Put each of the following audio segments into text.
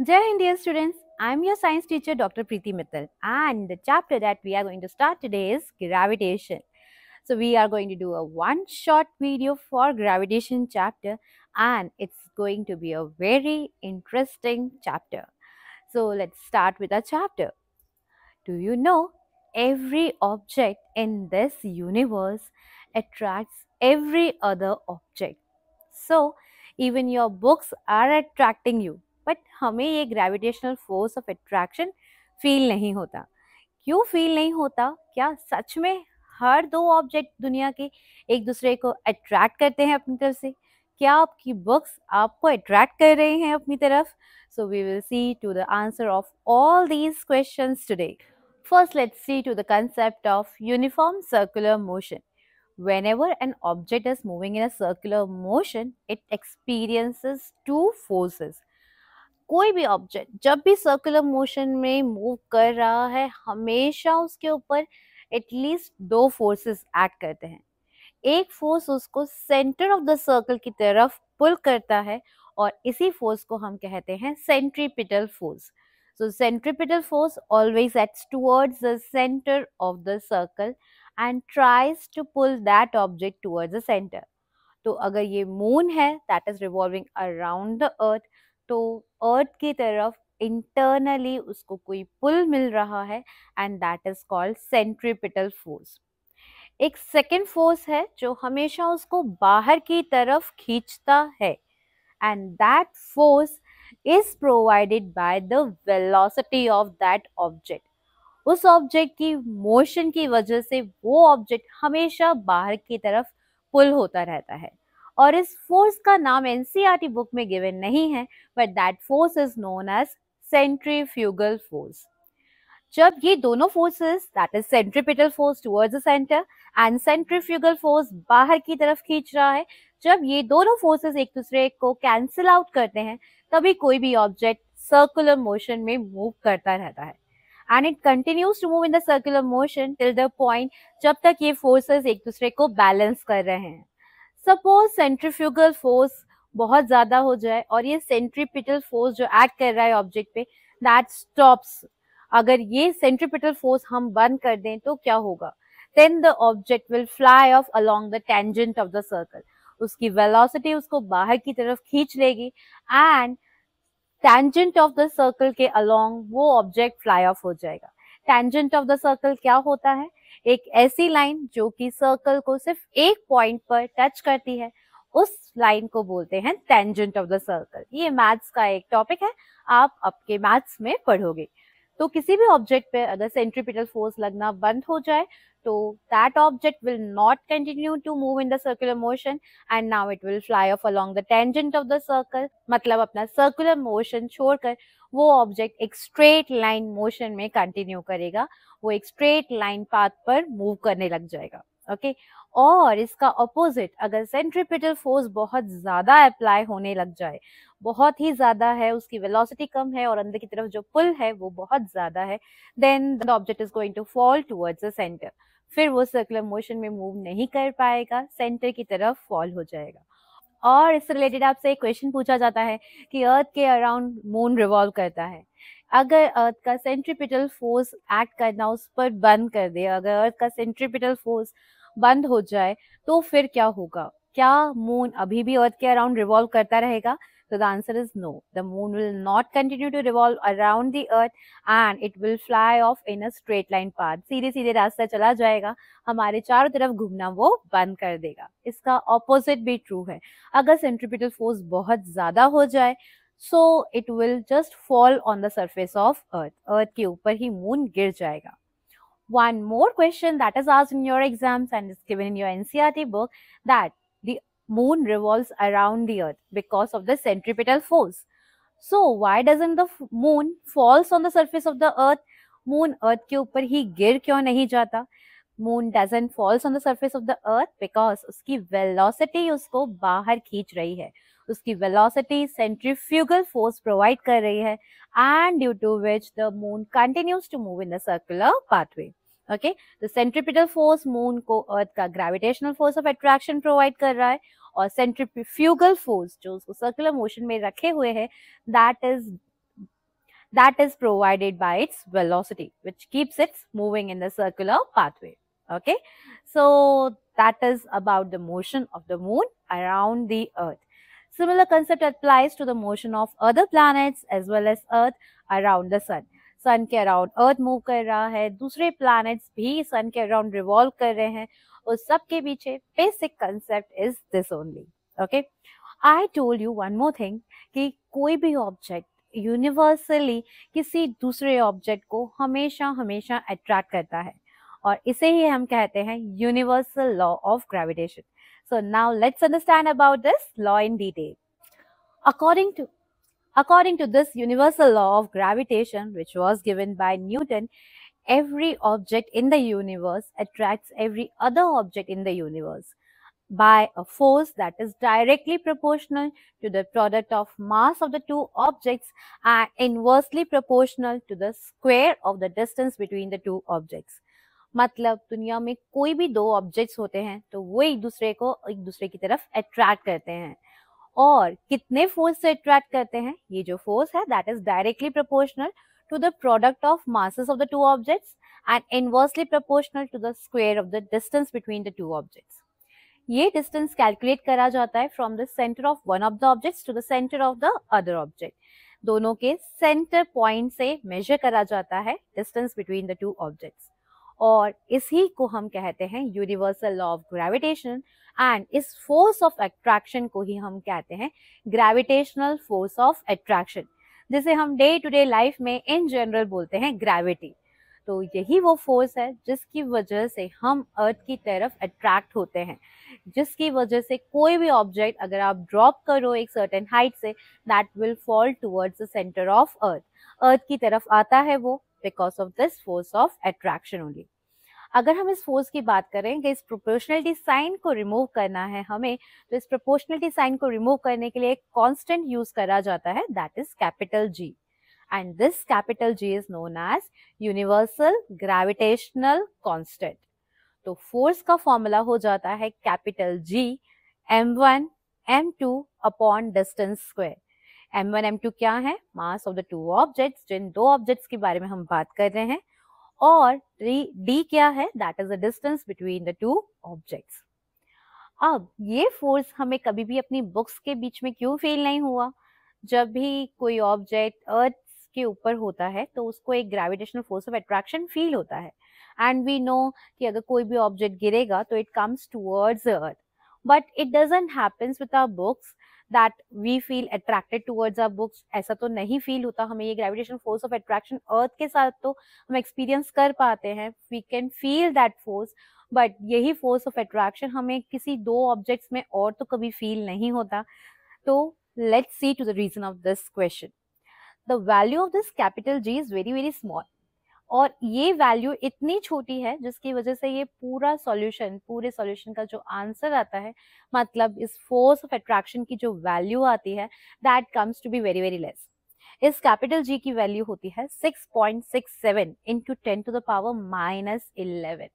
Jai Hind, dear students. I'm your science teacher, Dr. Preeti Mittal, and the chapter that we are going to start today is gravitation. So we are going to do a one short video for gravitation chapter, and it's going to be a very interesting chapter. So let's start with our chapter. Do you know every object in this universe attracts every other object? So even your books are attracting you, but हमें ये gravitational force of attraction feel नहीं होता. क्यों feel नहीं होता? क्या सच में हर दो ऑब्जेक्ट दुनिया के एक दूसरे को अट्रैक्ट करते हैं अपनी तरफ से? क्या आपकी बुक्स आपको अट्रैक्ट कर रही हैं अपनी तरफ? So we will see to the answer of all these questions today. First, let's see to the concept of uniform circular motion. Whenever an object is moving in a circular motion, it experiences two forces. कोई भी object जब भी circular motion में move कर रहा है, हमेशा उसके ऊपर एटलीस्ट दो फोर्सेस एक्ट करते हैं. एक फोर्स उसको सेंटर ऑफ द सर्कल की तरफ पुल करता है और इसी फोर्स को हम कहते हैं centripetal force. So centripetal force always acts towards the centre of the circle and tries to pull that object towards the centre. तो अगर ये मून है that is revolving around the earth, तो अर्थ की तरफ इंटरनली उसको कोई पुल मिल रहा है and that is called centripetal force. एक सेकेंड फोर्स है जो हमेशा उसको बाहर की तरफ खींचता है and that force is provided by the velocity of that object. उस ऑब्जेक्ट की मोशन की वजह से वो ऑब्जेक्ट हमेशा बाहर की तरफ पुल होता रहता है. और इस फोर्स का नाम एनसीईआरटी बुक में गिवन नहीं है, but that force is known as centrifugal force. जब ये दोनों forces that is centripetal force towards the centre and centrifugal force बाहर की तरफ खींच रहा है, जब ये दोनों फोर्सेस एक दूसरे को कैंसिल आउट करते हैं, तभी कोई भी ऑब्जेक्ट सर्कुलर मोशन में मूव करता रहता है. And it continues to move in the circular motion till the point जब तक ये फोर्सेस एक दूसरे को बैलेंस कर रहे हैं. सपोज सेंट्रीफ्यूगल फोर्स बहुत ज्यादा हो जाए और ये सेंट्रीपिटल फोर्स जो एक्ट कर रहा है ऑब्जेक्ट पे दैट स्टॉप्स. अगर ये सेंट्रीपिटल फोर्स हम बंद कर दें तो क्या होगा? Then the object will fly off along the tangent of the circle. उसकी वेलोसिटी उसको बाहर की तरफ खींच लेगी and tangent of the circle के अलोंग वो ऑब्जेक्ट फ्लाई ऑफ हो जाएगा. टेंजेंट ऑफ द सर्कल क्या होता है? एक ऐसी लाइन जो कि सर्कल को सिर्फ एक पॉइंट पर टच करती है, उस लाइन को बोलते हैं टेंजेंट ऑफ द सर्कल. ये मैथ्स का एक टॉपिक है, आप आपके मैथ्स में पढ़ोगे. तो किसी भी ऑब्जेक्ट पे अगर सेंट्रीपिटल फोर्स लगना बंद हो जाए तो that object will not continue to move in the circular motion and now it will fly off along the tangent of the circle. मतलब अपना सर्कुलर मोशन छोड़कर वो ऑब्जेक्ट एक स्ट्रेट लाइन मोशन में कंटिन्यू करेगा, वो एक स्ट्रेट लाइन पाथ पर मूव करने लग जाएगा. ओके और इसका ऑपोजिट, अगर सेंट्रीपिटल फोर्स बहुत ज्यादा अप्लाई होने लग जाए, बहुत ही ज्यादा है, उसकी वेलोसिटी कम है और अंदर की तरफ जो पुल है वो बहुत ज्यादा है, then the object is going to fall towards the centre. फिर वो सर्कुलर मोशन में मूव नहीं कर पाएगा, सेंटर की तरफ फॉल हो जाएगा. और इससे रिलेटेड आपसे एक क्वेश्चन पूछा जाता है कि अर्थ के अराउंड मून रिवॉल्व करता है. अगर अर्थ का सेंट्रीपिटल फोर्स एक्ट करना उस पर बंद कर दे, अगर अर्थ का सेंट्रीपिटल फोर्स बंद हो जाए तो फिर क्या होगा? क्या मून अभी भी अर्थ के अराउंड रिवॉल्व करता रहेगा? So the answer is no. The moon will not continue to revolve around the earth and it will fly off in a straight line path. सीधे सीधे रास्ता चला जाएगा, हमारे चारों तरफ घूमना वो बंद कर देगा. इसका ऑपोजिट भी ट्रू है. अगर सेंट्रीपिटल फोर्स बहुत ज्यादा हो जाए so it will just fall on the surface of earth. अर्थ के ऊपर ही मून गिर जाएगा. One more question that is asked in your exams and is given in your NCERT book, that the moon revolves around the earth because of the centripetal force. So why doesn't the moon falls on the surface of the earth? Moon earth के ऊपर ही गिर क्यों नहीं जाता? Moon doesn't falls on the surface of the earth because उसकी velocity उसको बाहर खींच रही है. उसकी velocity centrifugal force provide कर रही है and due to which the moon continues to move in the circular pathway. Okay, the centripetal force moon को अर्थ का gravitational force of attraction provide कर रहा है और सेंट्रीफ्यूगल फोर्स जो उसको सर्कुलर मोशन में रखे हुए है that is that is provided by its velocity, which keeps it moving in the circular pathway. Okay, so that is about the motion of the moon around the earth. Similar concept applies to the motion of other planets as well as earth around the sun. सन के around अर्थ move कर रहा है, दूसरे planets भी सन के around revolve कर रहे हैं, उस सब के पीछे basic concept is this only. Okay, I told you one more thing कि कोई भी ऑब्जेक्ट यूनिवर्सली किसी दूसरे ऑब्जेक्ट को हमेशा हमेशा अट्रैक्ट करता है, और इसे ही हम कहते हैं universal law of gravitation. So now let's understand about this law in detail. According to this universal law of gravitation, which was given by Newton, every object in the universe attracts every other object in the universe by a force that is directly proportional to the product of mass of the two objects and inversely proportional to the square of the distance between the two objects. मतलब दुनिया में कोई भी दो objects होते हैं तो वो एक दूसरे की तरफ अट्रैक्ट करते हैं, और कितने फोर्स से अट्रैक्ट करते हैं, ये जो फोर्स है that is directly proportional to the product of masses of the two objects and inversely proportional to the square of the distance between the two objects. ये डिस्टेंस कैलकुलेट करा जाता है from the centre of one of the objects to the centre of the other object. दोनों के centre point से measure करा जाता है distance between the two objects, और इसी को हम कहते हैं universal law of gravitation. And इस फोर्स ऑफ अट्रैक्शन को ही हम कहते हैं ग्रेविटेशनल फोर्स ऑफ अट्रैक्शन, जिसे हम डे टू डे लाइफ में इन जनरल बोलते हैं ग्रेविटी. तो यही वो फोर्स है जिसकी वजह से हम अर्थ की तरफ अट्रैक्ट होते हैं, जिसकी वजह से कोई भी ऑब्जेक्ट अगर आप ड्रॉप करो एक सर्टेन हाइट से, that will fall towards the centre of earth की तरफ आता है वो, because of this force of attraction only. अगर हम इस फोर्स की बात करें कि इस प्रोपोर्शनलिटी साइन को रिमूव करना है हमें, तो इस प्रोपोर्शनलिटी साइन को रिमूव करने के लिए एक कांस्टेंट यूज करा जाता है, that is capital G. And this capital G is known as universal gravitational constant. तो फोर्स का फॉर्मूला हो जाता है capital G m1 m2 upon distance square. m1 m2 क्या है? Mass of the two objects, जिन दो ऑब्जेक्ट्स के बारे में हम बात कर रहे हैं, और d क्या है? That is the distance between the two objects. अब ये फोर्स हमें कभी भी अपनी बुक्स के बीच में क्यों फील नहीं हुआ? जब भी कोई ऑब्जेक्ट अर्थ के ऊपर होता है तो उसको एक gravitational force of attraction feel होता है, एंड वी नो कि अगर कोई भी ऑब्जेक्ट गिरेगा तो it comes towards earth. But it doesn't happens with our books that we feel attracted towards our books. ऐसा तो नहीं फील होता हमें ये gravitational force of attraction. Earth के साथ तो हम एक्सपीरियंस कर पाते हैं, we can feel that force, but यही फोर्स ऑफ अट्रैक्शन हमें किसी दो ऑब्जेक्ट्स में और तो कभी फील नहीं होता. तो let's see to the reason of this question. The value of this capital G is very very small, और ये वैल्यू इतनी छोटी है जिसकी वजह से ये पूरे सॉल्यूशन का जो आंसर आता है, मतलब इस फोर्स ऑफ अट्रैक्शन की जो वैल्यू आती है, that comes to be very very less. इस कैपिटल जी की वैल्यू होती है 6.67 into 10 to the power -11.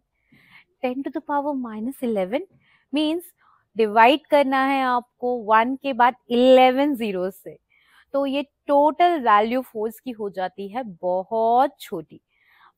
10 to the power -11 means divide करना है आपको 1 के बाद 11 जीरो से, तो ये टोटल वैल्यू फोर्स की हो जाती है बहुत छोटी.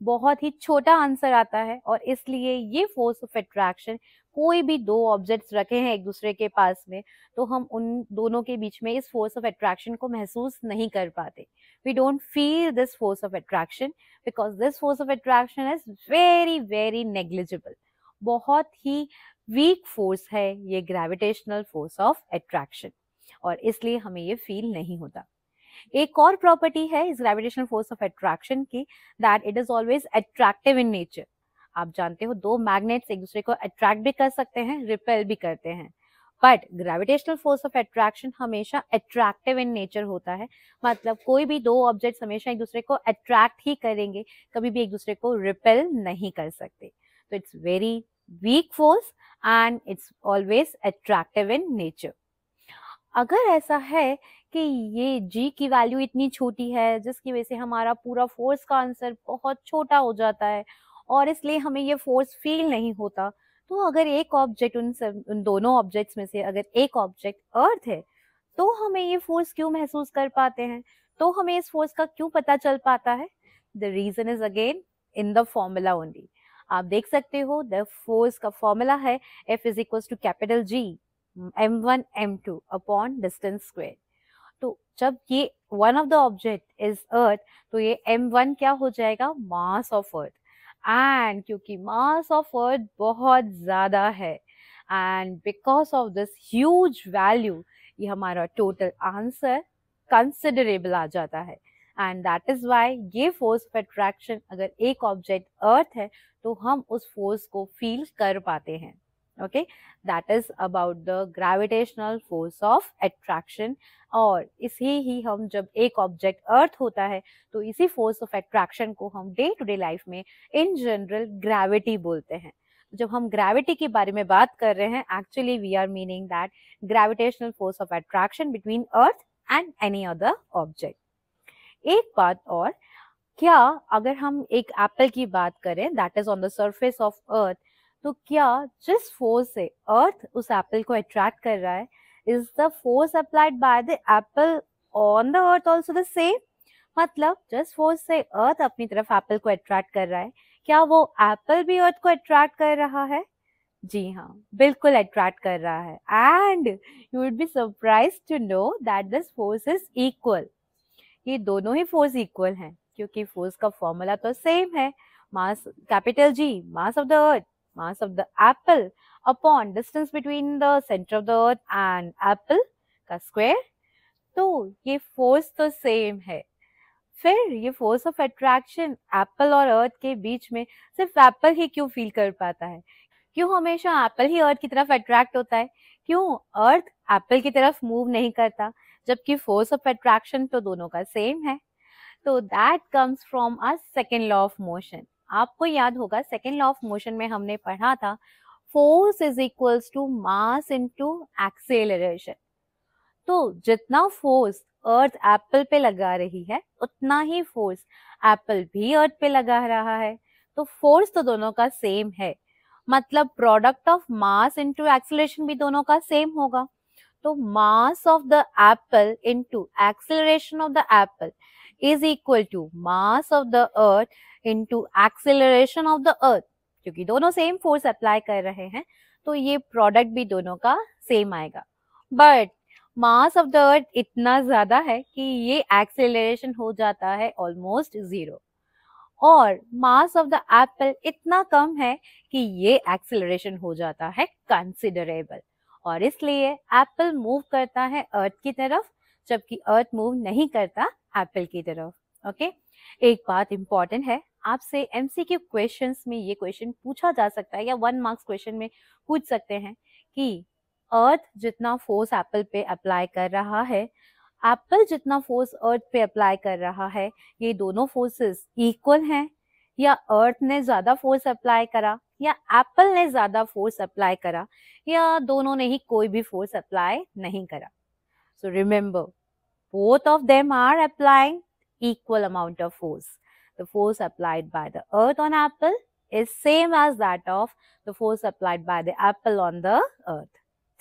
बहुत ही छोटा आंसर आता है, और इसलिए ये फोर्स ऑफ अट्रैक्शन, कोई भी दो ऑब्जेक्ट्स रखे हैं एक दूसरे के पास में, तो हम उन दोनों के बीच में इस फोर्स ऑफ अट्रैक्शन को महसूस नहीं कर पाते. We don't feel this force of attraction because this force of attraction is very very negligible. बहुत ही वीक फोर्स है ये ग्रेविटेशनल फोर्स ऑफ अट्रैक्शन, और इसलिए हमें ये फील नहीं होता. एक और प्रॉपर्टी है इस ग्रेविटेशनल फोर्स ऑफ अट्रैक्शन की, that it is always attractive in nature. आप जानते हो दो मैग्नेट्स एक दूसरे को अट्रैक्ट भी कर सकते हैं, रिपेल भी करते हैं, but gravitational force of attraction हमेशा अट्रैक्टिव इन नेचर होता है. मतलब कोई भी दो ऑब्जेक्ट्स हमेशा एक दूसरे को अट्रैक्ट ही करेंगे, कभी भी एक दूसरे को रिपेल नहीं कर सकते. तो it's very weak force and it's always attractive in nature. अगर ऐसा है कि ये जी की वैल्यू इतनी छोटी है जिसकी वजह से हमारा पूरा फोर्स का आंसर बहुत छोटा हो जाता है, और इसलिए हमें ये फोर्स फील नहीं होता, तो अगर एक ऑब्जेक्ट उन दोनों ऑब्जेक्ट्स में से अगर एक ऑब्जेक्ट अर्थ है, तो हमें ये फोर्स क्यों महसूस कर पाते हैं? तो हमें इस फोर्स का क्यों पता चल पाता है? The reason is again in the formula only. आप देख सकते हो द फोर्स का फॉर्मूला है F is equal to capital G m1 m2 upon distance square. तो जब ये one of the object is earth, तो ये m1 क्या हो जाएगा? Mass of earth. एंड क्योंकि मास ऑफ अर्थ बहुत ज्यादा है and because of this huge value, ये हमारा टोटल आंसर कंसिडरेबल आ जाता है। एंड दैट इज वाई ये फोर्स ऑफ अट्रैक्शन, अगर एक ऑब्जेक्ट अर्थ है तो हम उस फोर्स को फील कर पाते हैं। Okay, that is about the gravitational force of attraction. और इसे ही हम, जब एक ऑब्जेक्ट अर्थ होता है तो इसी फोर्स ऑफ अट्रैक्शन को हम डे टू डे लाइफ में इन जनरल ग्रेविटी बोलते हैं। जब हम ग्रेविटी के बारे में बात कर रहे हैं, actually we are meaning that gravitational force of attraction between earth and any other object. एक बात और, क्या अगर हम एक एप्पल की बात करें that is on the surface of अर्थ, तो क्या जिस फोर्स से अर्थ उस एप्पल को अट्रैक्ट कर रहा है, is the force applied by the Apple on the earth also the same? मतलब जिस फोर्स से अर्थ अपनी तरफ एप्पल को अट्रैक्ट कर रहा है, क्या वो एप्पल भी अर्थ को अट्रैक्ट कर रहा है? जी हाँ, बिल्कुल अट्रैक्ट कर रहा है। And you would be surprised to know that this force is equal. ये दोनों ही फोर्स इक्वल हैं क्योंकि फोर्स का फॉर्मूला तो सेम है, mass capital G, mass of the earth, mass of the Apple upon distance between the centre of the earth and Apple का square. तो ये फोर्स तो सेम है। फिर ये फोर्स ऑफ अट्रैक्शन एप्पल और अर्थ के बीच में सिर्फ एप्पल ही क्यों फील कर पाता है? क्यों हमेशा एप्पल ही अर्थ की तरफ अट्रैक्ट होता है? क्यों अर्थ एप्पल की तरफ मूव नहीं करता, जबकि फोर्स ऑफ अट्रैक्शन तो दोनों का सेम है? तो that comes from a second law of motion. आपको याद होगा सेकेंड लॉ ऑफ मोशन में हमने पढ़ा था force is equals to mass into acceleration. तो जितना फोर्स अर्थ एप्पल पे लगा रही है उतना ही फोर्स एप्पल भी अर्थ पे लगा रहा है। तो फोर्स तो दोनों का सेम है, मतलब product of mass into acceleration भी दोनों का सेम होगा। तो mass of the apple into acceleration of the apple is equal to mass of the earth into acceleration of the earth. क्योंकि दोनों सेम फोर्स अप्लाई कर रहे हैं तो ये प्रोडक्ट भी दोनों का सेम आएगा। बट मास ऑफ द अर्थ इतना ज्यादा है कि ये एक्सेलरेशन हो जाता है ऑलमोस्ट जीरो, और मास ऑफ द एप्पल इतना कम है कि ये एक्सेलरेशन हो जाता है कंसिडरेबल, और इसलिए एप्पल मूव करता है अर्थ की तरफ जबकि अर्थ मूव नहीं करता एप्पल की तरफ। ओके, एक बात इंपॉर्टेंट है, आपसे एमसीक्यू क्वेश्चंस में ये क्वेश्चन पूछा जा सकता है या 1 मार्क्स क्वेश्चन में पूछ सकते हैं कि अर्थ जितना फोर्स एप्पल पे अप्लाई कर रहा है, एप्पल जितना फोर्स अर्थ पे अप्लाई कर रहा है, ये दोनों फोर्सेस इक्वल हैं, या अर्थ ने ज्यादा फोर्स अप्लाई करा या एप्पल ने ज्यादा फोर्स अप्लाई करा, या दोनों ने ही कोई भी फोर्स अप्लाई नहीं करा। So remember, both of them are applying equal amount of force. The force applied by the earth on apple is same as that of the force applied by the apple on the earth.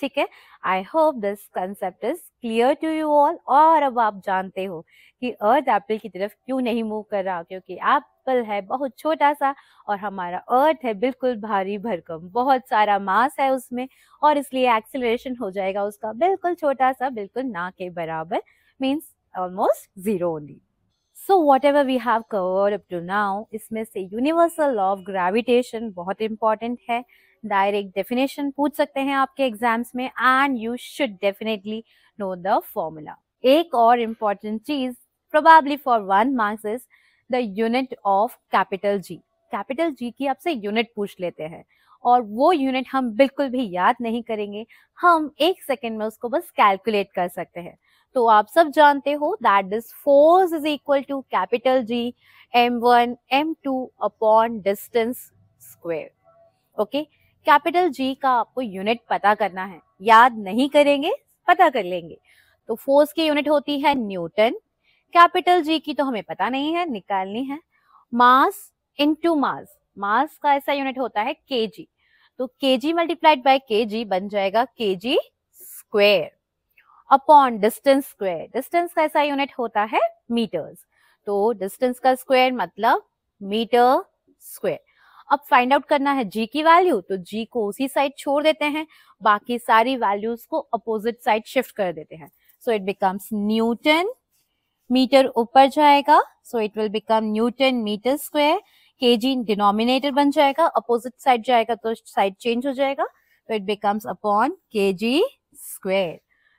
ठीक है, I hope this concept is clear to you all. और अब आप जानते हो कि अर्थ Apple की तरफ क्यों नहीं मूव कर रहा, क्योंकि एप्पल है बहुत छोटा सा और हमारा अर्थ है बिल्कुल भारी भरकम, बहुत सारा मास है उसमें, और इसलिए एक्सेलरेशन हो जाएगा उसका बिल्कुल छोटा सा, बिल्कुल ना के बराबर, means almost zero only. So whatever we have covered up to now, इसमें से यूनिवर्सल लॉ ऑफ ग्रेविटेशन बहुत इंपॉर्टेंट है। डायरेक्ट डेफिनेशन पूछ सकते हैं आपके एग्जाम्स में, and you should definitely know the formula. एक और इम्पॉर्टेंट चीज probably for 1 marks is the unit of capital G। Capital G की आपसे यूनिट पूछ लेते हैं और वो यूनिट हम बिल्कुल भी याद नहीं करेंगे, हम 1 सेकेंड में उसको बस कैलकुलेट कर सकते हैं। तो आप सब जानते हो that this force is equal to capital G m1 m2 upon distance square. Okay, capital G का आपको यूनिट पता करना है, याद नहीं करेंगे, पता कर लेंगे। तो फोर्स की यूनिट होती है न्यूटन, कैपिटल G की तो हमें पता नहीं है, निकालनी है। मास इनटू मास, मास का ऐसा यूनिट होता है kg, तो kg मल्टीप्लाइड बाय kg बन जाएगा kg square. Upon distance square. Distance का ऐसा यूनिट होता है मीटर्स, तो डिस्टेंस का स्क्वायर मतलब मीटर स्क्वायर। अब फाइंड आउट करना है g की वैल्यू, तो g को उसी साइड छोड़ देते हैं, बाकी सारी वैल्यूज को अपोजिट साइड शिफ्ट कर देते हैं। So it becomes newton, metre ऊपर जाएगा, so it will become newton metre square. KG denominator बन जाएगा, अपोजिट साइड जाएगा तो साइड चेंज हो जाएगा, तो it becomes upon KG square.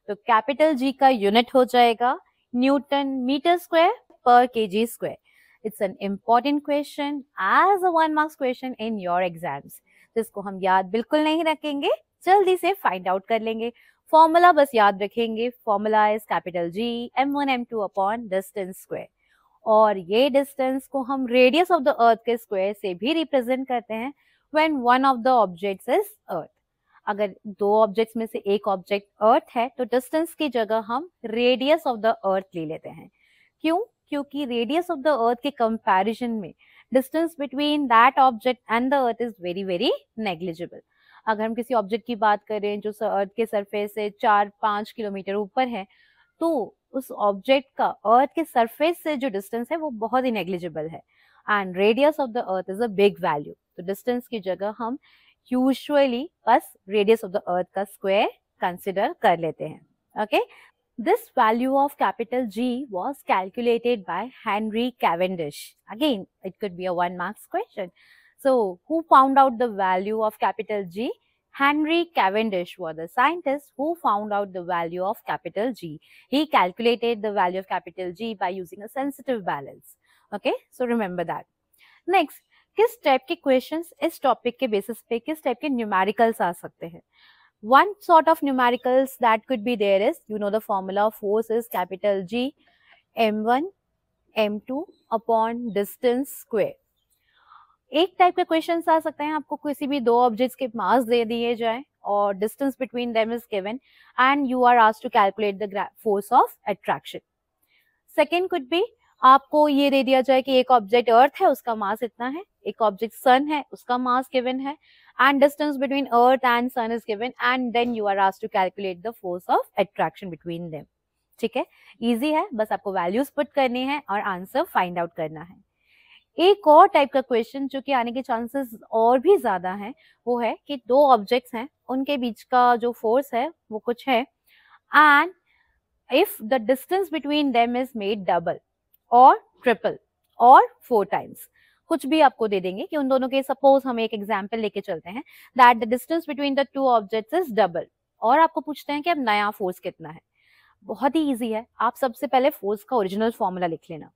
तो कैपिटल जी का यूनिट हो जाएगा न्यूटन मीटर स्क्वायर पर KG square. It's an important question as a 1 marks question in your exams, जिसको हम याद बिल्कुल नहीं रखेंगे, जल्दी से फाइंड आउट कर लेंगे। फॉर्मूला बस याद रखेंगे, formula is capital G m1 m2 upon distance square, और ये डिस्टेंस को हम रेडियस ऑफ द अर्थ के स्क्वायर से भी रिप्रेजेंट करते हैं when one of the objects is earth. अगर दो ऑब्जेक्ट्स में से एक ऑब्जेक्ट अर्थ है तो डिस्टेंस की जगह हम रेडियस ऑफ द अर्थ ले लेते हैं। क्यों? क्योंकि रेडियस ऑफ द अर्थ के कंपैरिजन में distance between that object and the earth is very very negligible. अगर हम किसी ऑब्जेक्ट की बात करें जो अर्थ के सरफेस से 4-5 किलोमीटर ऊपर है, तो उस ऑब्जेक्ट का अर्थ के सरफेस से जो डिस्टेंस है वो बहुत ही नेग्लिजिबल है, and radius of the earth is a big value. तो डिस्टेंस की जगह हम यूजुअली बस रेडियस ऑफ द अर्थ का स्क्वायर कंसिडर कर लेते हैं। Okay, this value of capital G was calculated by Henry Cavendish. Again, it could be a 1 marks question. So who found out the value of capital G? Henry Cavendish was the scientist who found out the value of capital G. He calculated the value of capital G by using a sensitive balance. Okay, so remember that. Next, किस type के questions इस topic के basis पे किस type के numericals आ सकते हैं? One sort of numericals that could be there is, you know, the formula of force is capital G m1 m2 upon distance square. एक टाइप के क्वेश्चंस आ सकते हैं, आपको किसी भी दो ऑब्जेक्ट्स के मास दे दिए जाए और distance between them is given and you are asked to calculate the force of attraction. Second could be, आपको ये दे दिया जाए कि एक ऑब्जेक्ट अर्थ है, उसका मास इतना है, एक ऑब्जेक्ट सन है, उसका मास गिवन है, and distance between earth and sun is given, and then you are asked to calculate the force of attraction between them. ठीक है, इजी है, बस आपको वैल्यूज पुट करनी है और आंसर फाइंड आउट करना है। एक और टाइप का क्वेश्चन जो कि आने के चांसेस और भी ज्यादा हैं, वो है कि दो ऑब्जेक्ट्स हैं, उनके बीच का जो फोर्स है वो कुछ है, and if the distance between them is made double और ट्रिपल और 4 टाइम्स, कुछ भी आपको दे देंगे कि उन दोनों के, सपोज हम एक एग्जांपल लेके चलते हैं that the distance between the two objects is double, और आपको पूछते हैं कि अब नया फोर्स कितना है। बहुत ही इजी है, आप सबसे पहले फोर्स का ओरिजिनल फॉर्मूला लिख लेना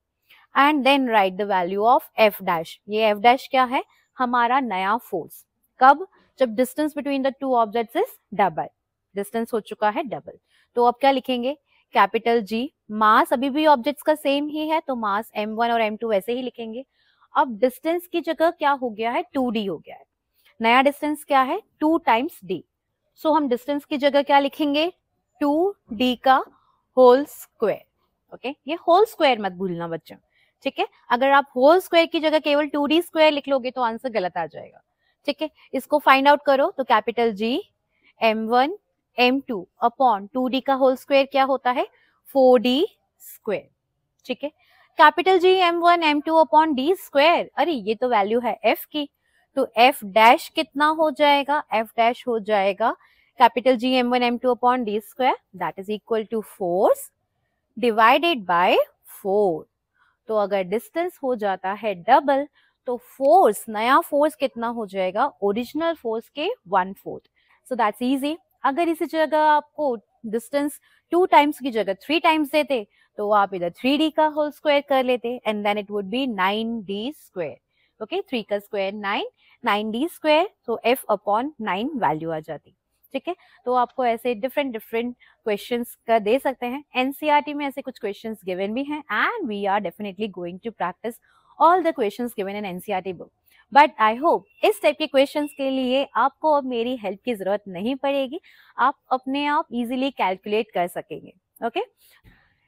and then write the value of F dash. ये एफ डैश क्या है? हमारा नया फोर्स। कब? जब distance between the two objects is double, distance हो चुका है डबल, तो अब क्या लिखेंगे? कैपिटल जी, मास अभी भी ऑब्जेक्ट्स का सेम ही है तो मास m1 और m2 वैसे ही लिखेंगे। अब डिस्टेंस की जगह क्या हो गया है? 2d हो गया है। नया डिस्टेंस क्या है? 2 टाइम्स d। सो हम डिस्टेंस की जगह क्या लिखेंगे? 2d का होल स्क्वायर। ओके, ये होल स्क्वायर मत भूलना बच्चों, ठीक है? अगर आप होल स्क्वायर की जगह केवल 2d स्क्वायर लिख लोगे तो आंसर गलत आ जाएगा, ठीक है? इसको फाइंड आउट करो, तो capital G m1 m2 upon 2d का होल स्क्वायर क्या होता है? 4d स्क्वायर, ठीक है? Capital G m1 m2 upon d square, अरे ये तो वैल्यू है f की, तो f डैश कितना हो जाएगा? f डैश हो जाएगा capital G m1 m2 upon d square, that is equal to force divided by 4। तो अगर डिस्टेंस हो जाता है डबल तो फोर्स, नया फोर्स कितना हो जाएगा? ओरिजिनल फोर्स के 1/4। So that's easy. अगर इसी जगह आपको डिस्टेंस 2 टाइम्स की जगह 3 टाइम्स देते तो आप इधर 3d का होल स्क्वायर कर लेते and then it would be 9d square. Okay, 3 का स्क्वायर 9, 9d स्क्वायर, तो f अपॉन 9 वैल्यू आ जाती, ठीक है? तो आपको ऐसे डिफरेंट क्वेश्चंस का दे सकते हैं। एनसीईआरटी में ऐसे कुछ क्वेश्चंस गिवन भी हैं and we are definitely going to practise all the questions given in NCERT book. But I hope इस टाइप के क्वेश्चंस के लिए आपको अब मेरी हेल्प की जरूरत नहीं पड़ेगी, आप अपने आप इजीली कैलकुलेट कर सकेंगे। Okay,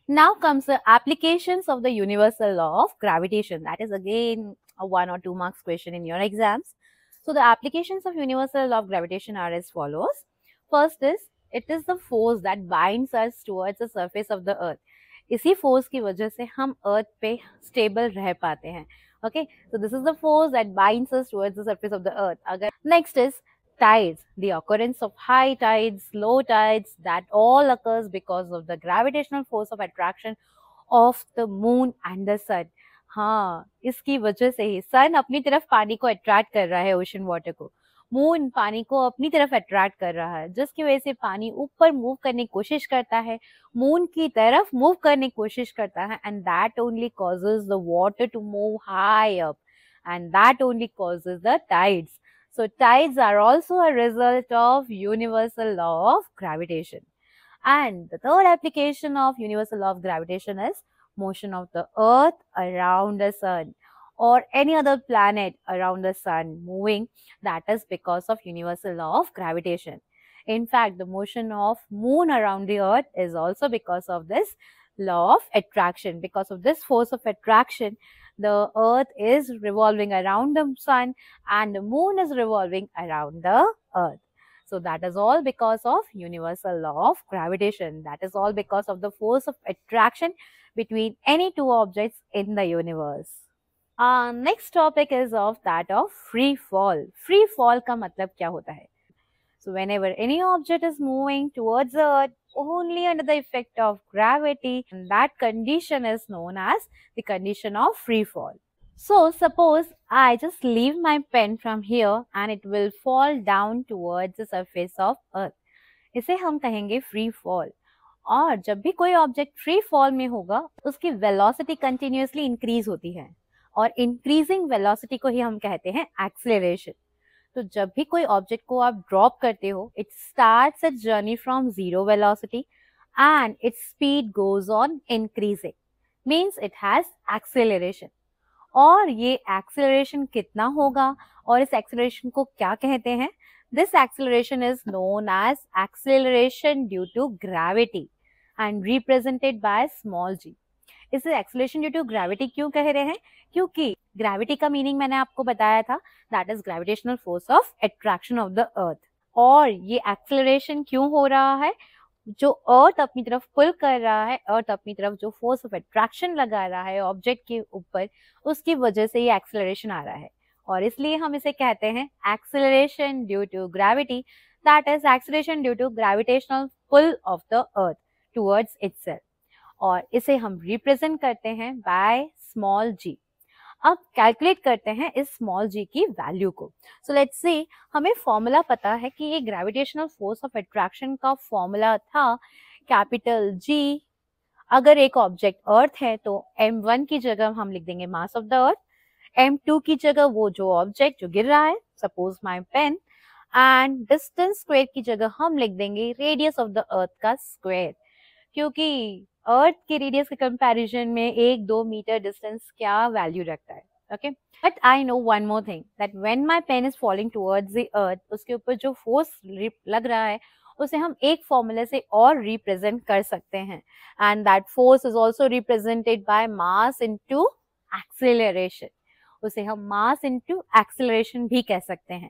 now comes the applications of the universal law of gravitation. That is again a 1 or 2 marks question in your exams. So the applications of universal law of gravitation are as follows. First is, it is the force that binds us towards the surface of the अर्थ. इसी force की वजह से हम अर्थ पे stable रह पाते हैं. Okay, so this is the force that binds us towards the surface of the earth. अगर next is tides, the occurrence of high tides, low tides, that all occurs because of the gravitational force of attraction of the moon and the sun. हाँ, इसकी वजह से ही सन अपनी तरफ पानी को attract कर रहा है, ओशन वाटर को. मून पानी को अपनी तरफ अट्रैक्ट कर रहा है, जिसकी वजह से पानी ऊपर मूव करने की कोशिश करता है, मून की तरफ मूव करने की कोशिश करता है, and that only causes the water to move high up, and that only causes the tides. So tides are also a result of universal law of gravitation. And the third application of universal law of gravitation is motion of the earth around the sun or any other planet around the sun moving. That is because of universal law of gravitation. In fact, the motion of moon around the earth is also because of this law of attraction. Because of this force of attraction, the earth is revolving around the sun and the moon is revolving around the earth. So that is all because of universal law of gravitation. That is all because of the force of attraction between any two objects in the universe. Next topic is of that of free fall. Free fall का मतलब क्या होता है? So whenever any object is moving towards the earth only under the effect of gravity, and that condition is known as the condition of free fall. So suppose I just leave my pen from here and it will fall down towards the surface of earth. इसे हम कहेंगे free fall. और जब भी कोई object free fall में होगा उसकी वेलोसिटी कंटिन्यूअसली इंक्रीज होती है, और इंक्रीजिंग वेलोसिटी को ही हम कहते हैं एक्सेलरेशन. तो जब भी कोई ऑब्जेक्ट को आप ड्रॉप करते हो, it starts it's journey from zero velocity and its speed goes on increasing, means it has acceleration. और ये एक्सेलरेशन कितना होगा और इस एक्सेलरेशन को क्या कहते हैं? This acceleration is known as acceleration due to gravity and represented by small G. इसे एक्सेलरेशन ड्यू टू ग्रेविटी क्यों कह रहे हैं? क्योंकि ग्रेविटी का मीनिंग मैंने आपको बताया था, that is gravitational force of attraction of the अर्थ. और ये एक्सेलरेशन क्यों हो रहा है? जो अर्थ अपनी तरफ पुल कर रहा है, अर्थ अपनी तरफ जो फोर्स ऑफ अट्रैक्शन लगा रहा है ऑब्जेक्ट के ऊपर, उसकी वजह से ये एक्सेलरेशन आ रहा है, और इसलिए हम इसे कहते हैं acceleration due to gravity. That is acceleration due to gravitational pull of the earth towards itself. और इसे हम रिप्रेजेंट करते हैं बाय स्मॉल जी. अब कैलकुलेट करते हैं इस स्मॉल जी की वैल्यू को. सो लेट्स सी, हमें फॉर्मूला पता है कि ये ग्रेविटेशनल फोर्स ऑफ अट्रैक्शन का फॉर्मूला था कैपिटल जी. अगर एक ऑब्जेक्ट अर्थ है तो m1 की जगह हम लिख देंगे मास ऑफ द अर्थ, m2 की जगह वो जो ऑब्जेक्ट जो गिर रहा है, suppose my pen, and distance square की जगह हम लिख देंगे रेडियस ऑफ द अर्थ का स्क्वायर, क्योंकि अर्थ के रेडियस के कंपैरिजन में 1-2 मीटर डिस्टेंस क्या वैल्यू रखता है. Okay, but I know one more thing, that when my pen is falling towards the earth, उसके ऊपर जो फोर्स लग रहा है उसे हम एक फॉर्मूले से और रिप्रेजेंट कर सकते हैं, and that force is also represented by mass into acceleration. उसे हम मास इनटू एक्सेलरेशन भी कह सकते हैं.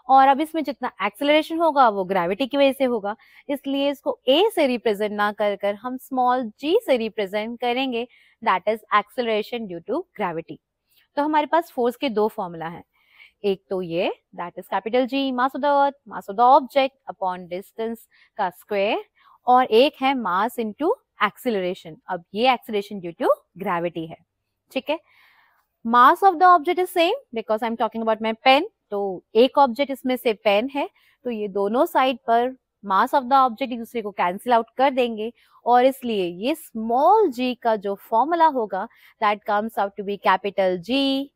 और अब इसमें जितना एक्सेलरेशन होगा वो ग्रेविटी की वजह से होगा, इसलिए इसको ए से रिप्रेजेंट ना कर कर हम स्मॉल जी से रिप्रेजेंट करेंगे, that is acceleration due to gravity. तो हमारे पास फोर्स के दो फॉर्मूला हैं, एक तो ये that is capital G mass of the earth, mass of the object upon distance का स्क्वायर, और एक है मास इनटू एक्सेलरेशन. अब ये एक्सेलरेशन ड्यू टू ग्रेविटी है. ठीक है, mass of the object is same because I am talking about my pen. तो एक ऑब्जेक्ट इसमें से पेन है, तो ये दोनों साइड पर मास ऑफ द ऑब्जेक्ट एक दूसरे को कैंसिल आउट कर देंगे, और इसलिए ये स्मॉल जी का जो फॉर्मूला होगा that comes out to be capital G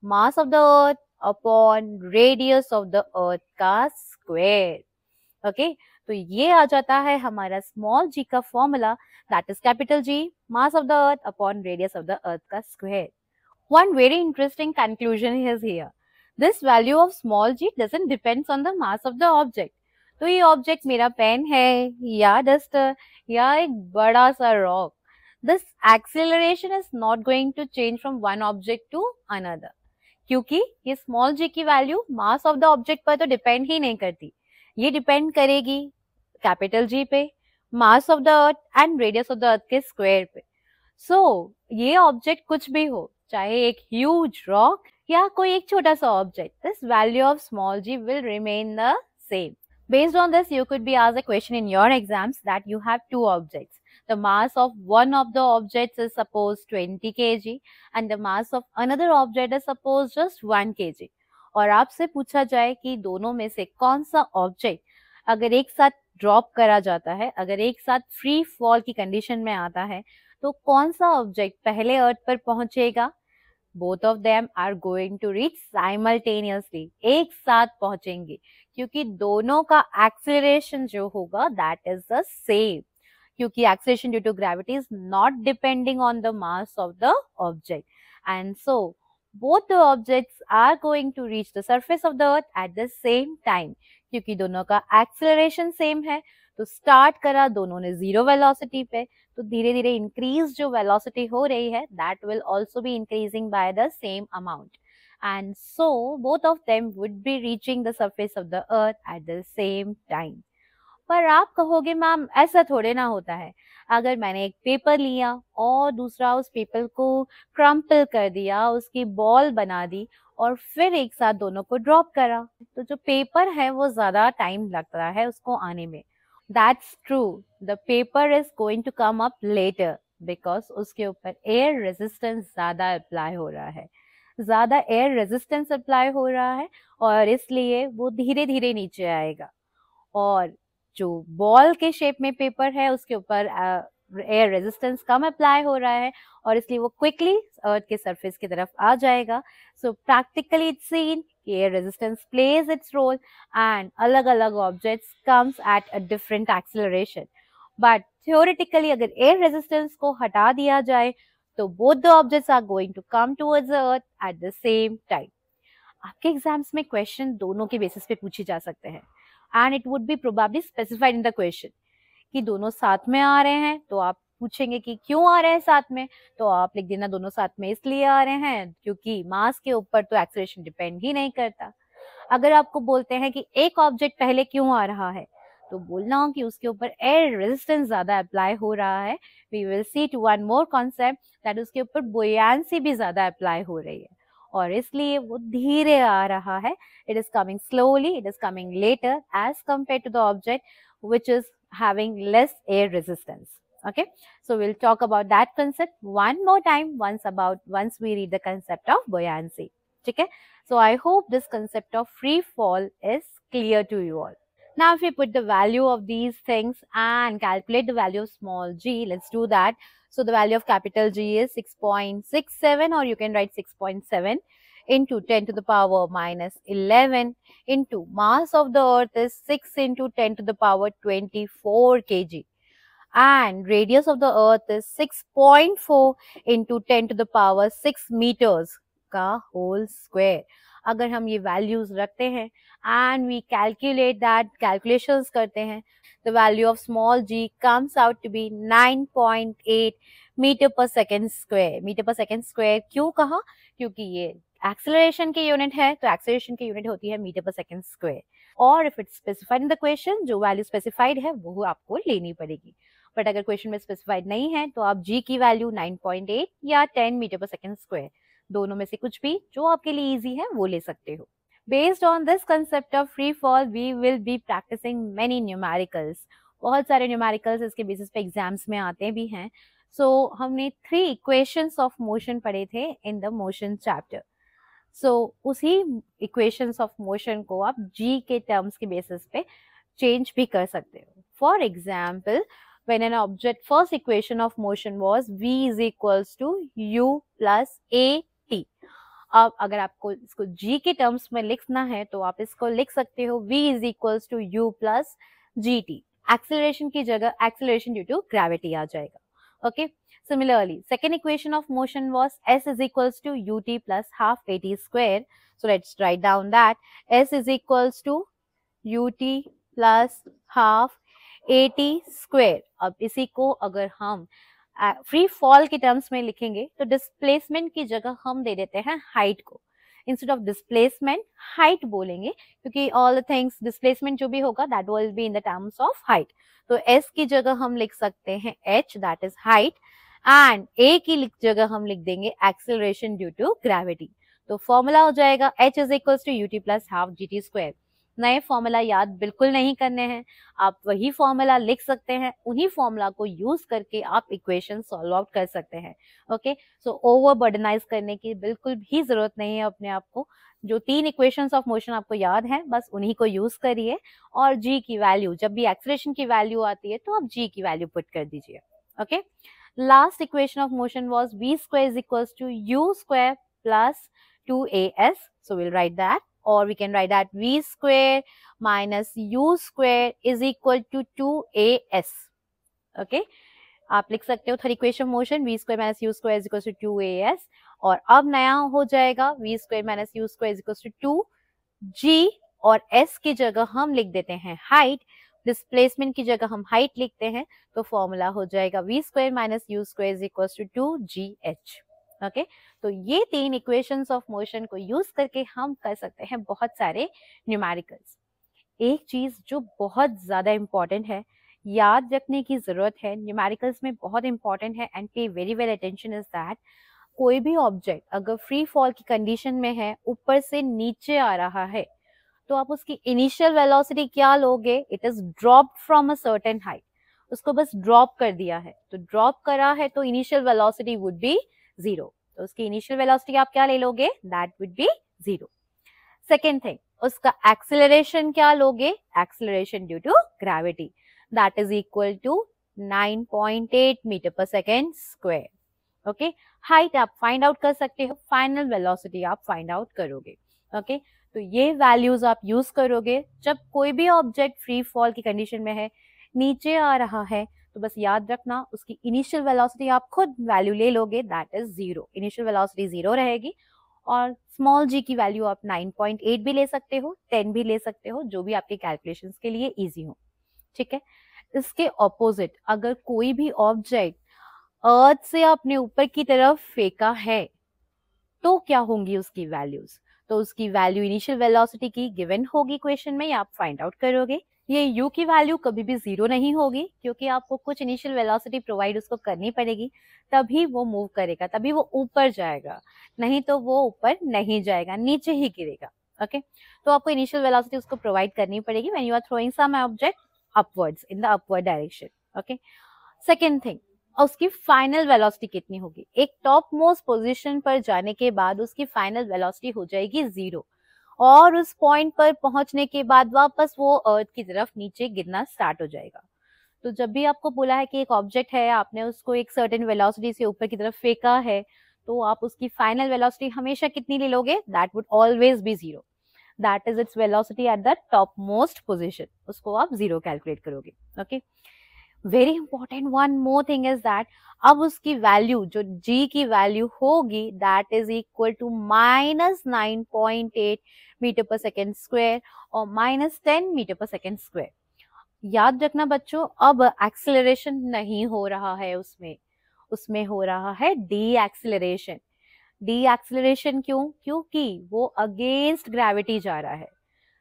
mass of the earth upon radius of the earth का स्क्वायर. ओके, तो ये आ जाता है हमारा स्मॉल जी का formula, that is capital G mass of the earth upon radius of the earth का square. One very interesting conclusion is here. This value of small g doesn't depends on the mass of the object. तो ये object मेरा pen है या duster या एक बड़ा सा rock, this acceleration is not going to change from one object to another, क्योंकि ये स्मॉल g की value mass of the object पर तो डिपेंड ही नहीं करती. ये डिपेंड करेगी कैपिटल जी पे, मास of the earth and radius of the अर्थ के स्क्वायर पे। सो ये ऑब्जेक्ट कुछ भी हो, चाहे एक ह्यूज रॉक या कोई एक छोटा सा object, this value of small g will remain the same. Based on this, you could be asked a question in your exams that you have two objects. The mass of one of the objects is suppose 20 kg and the mass of another object is suppose just 1 kg. और आपसे पूछा जाए कि दोनों में से कौन सा ऑब्जेक्ट अगर एक साथ ड्रॉप करा जाता है, अगर एक साथ फ्री फॉल की कंडीशन में आता है, तो कौन सा ऑब्जेक्ट पहले अर्थ पर पहुंचेगा? Both of them are going to reach simultaneously, एक साथ पहुंचेंगे, क्योंकि दोनों का एक्सेलरेशन जो होगा दैट इज द सेम, क्योंकि acceleration due to gravity is not depending on the mass of the object, and so both the objects are going to reach the surface of the earth at the same time, क्योंकि दोनों का acceleration same है। तो start करा दोनों ने zero velocity पे, तो धीरे धीरे इंक्रीज जो वेलोसिटी हो रही है that will also be increasing by the same amount, and so both of them would be reaching the surface of the earth at the same time. पर आप कहोगे मैम ऐसा थोड़े ना होता है, अगर मैंने एक पेपर लिया और दूसरा उस पेपर को क्रम्पल कर दिया, उसकी बॉल बना दी और फिर एक साथ दोनों को ड्रॉप करा, तो जो पेपर है वो ज्यादा टाइम लगता है उसको आने में। That's true, the paper is going to come up later because उसके ऊपर एयर रेजिस्टेंस ज्यादा अप्लाई हो रहा है, ज्यादा एयर रेजिस्टेंस अप्लाई हो रहा है और इसलिए वो धीरे धीरे नीचे आएगा। और जो बॉल के शेप में पेपर है उसके ऊपर एयर रेजिस्टेंस कम अप्लाई हो रहा है और इसलिए वो क्विकली अर्थ के सरफेस की तरफ आ जाएगा। सो प्रैक्टिकली इट्स सीन कि air resistance plays its role and अलग अलग objects comes at a different acceleration, but theoretically अगर एयर रेजिस्टेंस को हटा दिया जाए तो both the objects are going to come towards the earth at the same time. आपके एग्जाम्स में क्वेश्चन दोनों के बेसिस पे पूछे जा सकते हैं and it would be probably specified in the question कि दोनों साथ में आ रहे हैं, तो आप पूछेंगे कि क्यों आ रहे हैं साथ में, तो आप लिख देना दोनों साथ में इसलिए आ रहे हैं क्योंकि मास के ऊपर तो एक्सेलरेशन डिपेंड ही नहीं करता। अगर आपको बोलते हैं कि एक ऑब्जेक्ट पहले क्यों आ रहा है, तो बोलना कि उसके ऊपर एयर रेजिस्टेंस ज्यादा अप्लाई हो रहा है। We will see to one more concept that उसके ऊपर बुयांसी भी ज्यादा अप्लाई हो रही है और इसलिए वो धीरे आ रहा है। It is coming slowly, it is coming later as compared to the object which is having less air resistance. Okay, so we'll talk about that concept one more time once we read the concept of buoyancy. Okay, so I hope this concept of free fall is clear to you all. Now if we put the value of these things and calculate the value of small g, let's do that. So the value of capital G is 6.67, or you can write 6.7 into 10 to the power minus 11 into mass of the earth is 6 into 10 to the power 24 kg, and radius of the earth is 6.4 into 10 to the power 6 meters का whole square। अगर हम ये values रखते हैं and we calculate that, calculations करते हैं, the value of small g comes out to be 9.8 metre per second square. Metre per second square क्यों कहा? क्योंकि ये एक्सेलरेशन की यूनिट है, तो एक्सेलरेशन की यूनिट होती है मीटर पर सेकेंड स्क्वायर, और if it's specified in the question, जो वैल्यू स्पेसिफाइड है वो आपको लेनी पड़ेगी। बट अगर क्वेश्चन में स्पेसिफाइड नहीं है तो आप g की वैल्यू 9.8 या 10 मीटर पर सेकेंड स्क्वायर, दोनों में से कुछ भी जो आपके लिए इजी है वो ले सकते हो। Based on this concept of free fall, we will be practicing many numericals. बहुत सारे न्यूमेरिकल्स इसके बेसिस पे एग्जाम्स में आते भी हैं। सो हमने 3 इक्वेशंस ऑफ मोशन पढ़े थे इन द मोशन चैप्टर। सो उसी इक्वेशंस ऑफ मोशन को आप जी के टर्म्स के बेसिस पे चेंज भी कर सकते हो। For example, when an object, first equation of motion was v is equals to u plus at। अब अगर आपको इसको g के टर्म्स में लिखना है तो आप इसको लिख सकते हो v is equals to u plus gt। Acceleration की जगह एक्सेलरेशन ड्यू टू ग्रेविटी आ जाएगा। Okay, similarly second equation of motion was s is equals to ut plus half at square। So let's write down that s is equals to ut plus half at square। अब इसी को अगर हम free fall के terms में लिखेंगे तो displacement की जगह हम दे देते हैं हाइट को। इंस्टेड ऑफ डिस्प्लेसमेंट हाइट बोलेंगे, क्योंकि ऑल द थिंग्स डिस्प्लेसमेंट जो भी होगा that will be in the terms of height. तो s की जगह हम लिख सकते हैं h, that is height, and a की जगह हम लिख देंगे एक्सेलरेशन ड्यू टू ग्रेविटी। तो फॉर्मूला हो जाएगा h is equal to ut plus half gt square. नए फॉर्मूला याद बिल्कुल नहीं करने हैं, आप वही फॉर्मूला लिख सकते हैं, उन्हीं फॉर्मूला को यूज करके आप इक्वेशन सॉल्व आउट कर सकते हैं। ओके, सो ओवर बर्डनाइज करने की बिल्कुल भी जरूरत नहीं है अपने आप को। जो 3 इक्वेशंस ऑफ मोशन आपको याद हैं, बस उन्हीं को यूज करिए, और g की वैल्यू, जब भी एक्सेलरेशन की वैल्यू आती है तो आप g की वैल्यू पुट कर दीजिए। Okay, last equation of motion was v square is equals to u square plus 2as, so we'll write that, or we can write that v square minus u square is equal to 2as. okay, आप लिख सकते हो third equation motion v square minus u square is equals to 2as, और अब नया हो जाएगा v square minus u square is equals to 2g, और s की जगह हम लिख देते हैं हाइट, डिस्प्लेसमेंट की जगह हम हाइट लिखते हैं, तो फॉर्मूला हो जाएगा v square minus u square is equals to 2gh। Okay, तो ये 3 इक्वेशंस ऑफ मोशन को यूज करके हम कर सकते हैं बहुत सारे न्यूमेरिकल्स। एक चीज जो बहुत ज्यादा इंपॉर्टेंट है, याद रखने की जरूरत है, न्यूमेरिकल्स में बहुत इंपॉर्टेंट है, एंड पे very well attention, is that कोई भी ऑब्जेक्ट अगर फ्री फॉल की कंडीशन में है, ऊपर से नीचे आ रहा है, तो आप उसकी इनिशियल वेलोसिटी क्या लोगे? It is dropped from a certain height, उसको बस ड्रॉप कर दिया है, तो ड्रॉप करा है तो इनिशियल वेलोसिटी वुड बी 0, तो उसकी इनिशियल वेलोसिटी आप क्या ले लोगे? That would be 0। Second thing, उसका एक्सेलरेशन क्या लोगे? Acceleration due to gravity, that is equal to 9.8 metre per second square. Okay, height आप फाइंड आउट कर सकते हो, फाइनल वेलोसिटी आप फाइंड आउट करोगे। ओके, तो ये वैल्यूज आप यूज करोगे जब कोई भी ऑब्जेक्ट फ्री फॉल की कंडीशन में है, नीचे आ रहा है, तो बस याद रखना उसकी इनिशियल वेलोसिटी आप खुद वैल्यू ले लोगे, दैट इज 0, इनिशियल वेलोसिटी 0 रहेगी, और स्मॉल g की वैल्यू आप 9.8 भी ले सकते हो, 10 भी ले सकते हो, जो भी आपके कैलकुलेशंस के लिए इजी हो। ठीक है, इसके ऑपोजिट अगर कोई भी ऑब्जेक्ट अर्थ से अपने ऊपर की तरफ फेंका है, तो क्या होंगी उसकी वैल्यूज? तो उसकी वैल्यू इनिशियल वेलोसिटी की गिवन होगी क्वेश्चन में, आप फाइंड आउट करोगे। ये u की वैल्यू कभी भी 0 नहीं होगी, क्योंकि आपको कुछ इनिशियल वेलोसिटी प्रोवाइड उसको करनी पड़ेगी, तभी वो मूव करेगा, तभी वो ऊपर जाएगा, नहीं तो वो ऊपर नहीं जाएगा, नीचे ही गिरेगा। ओके, तो आपको इनिशियल वेलोसिटी उसको प्रोवाइड करनी पड़ेगी when you are throwing some object upwards in the upward direction. Okay, second thing, उसकी फाइनल वेलोसिटी कितनी होगी? एक टॉप मोस्ट पोजीशन पर जाने के बाद उसकी फाइनल वेलोसिटी हो जाएगी 0, और उस पॉइंट पर पहुंचने के बाद वापस वो अर्थ की तरफ नीचे गिरना स्टार्ट हो जाएगा। तो जब भी आपको बोला है कि एक ऑब्जेक्ट है, आपने उसको एक सर्टेन वेलोसिटी से ऊपर की तरफ फेंका है, तो आप उसकी फाइनल वेलोसिटी हमेशा कितनी ले लोगे? That would always be 0, that is its velocity at the top most position, उसको आप 0 कैलकुलेट करोगे। Okay, very important one more thing is that अब उसकी वैल्यू, जो g की वैल्यू होगी, that is equal to -9.8 metre per second square और -10 metre per second square. याद रखना बच्चों, अब एक्सेलरेशन नहीं हो रहा है उसमें, उसमें हो रहा है डी एक्सेलरेशन। डी एक्सेलरेशन क्यों? क्योंकि वो अगेंस्ट ग्रेविटी जा रहा है,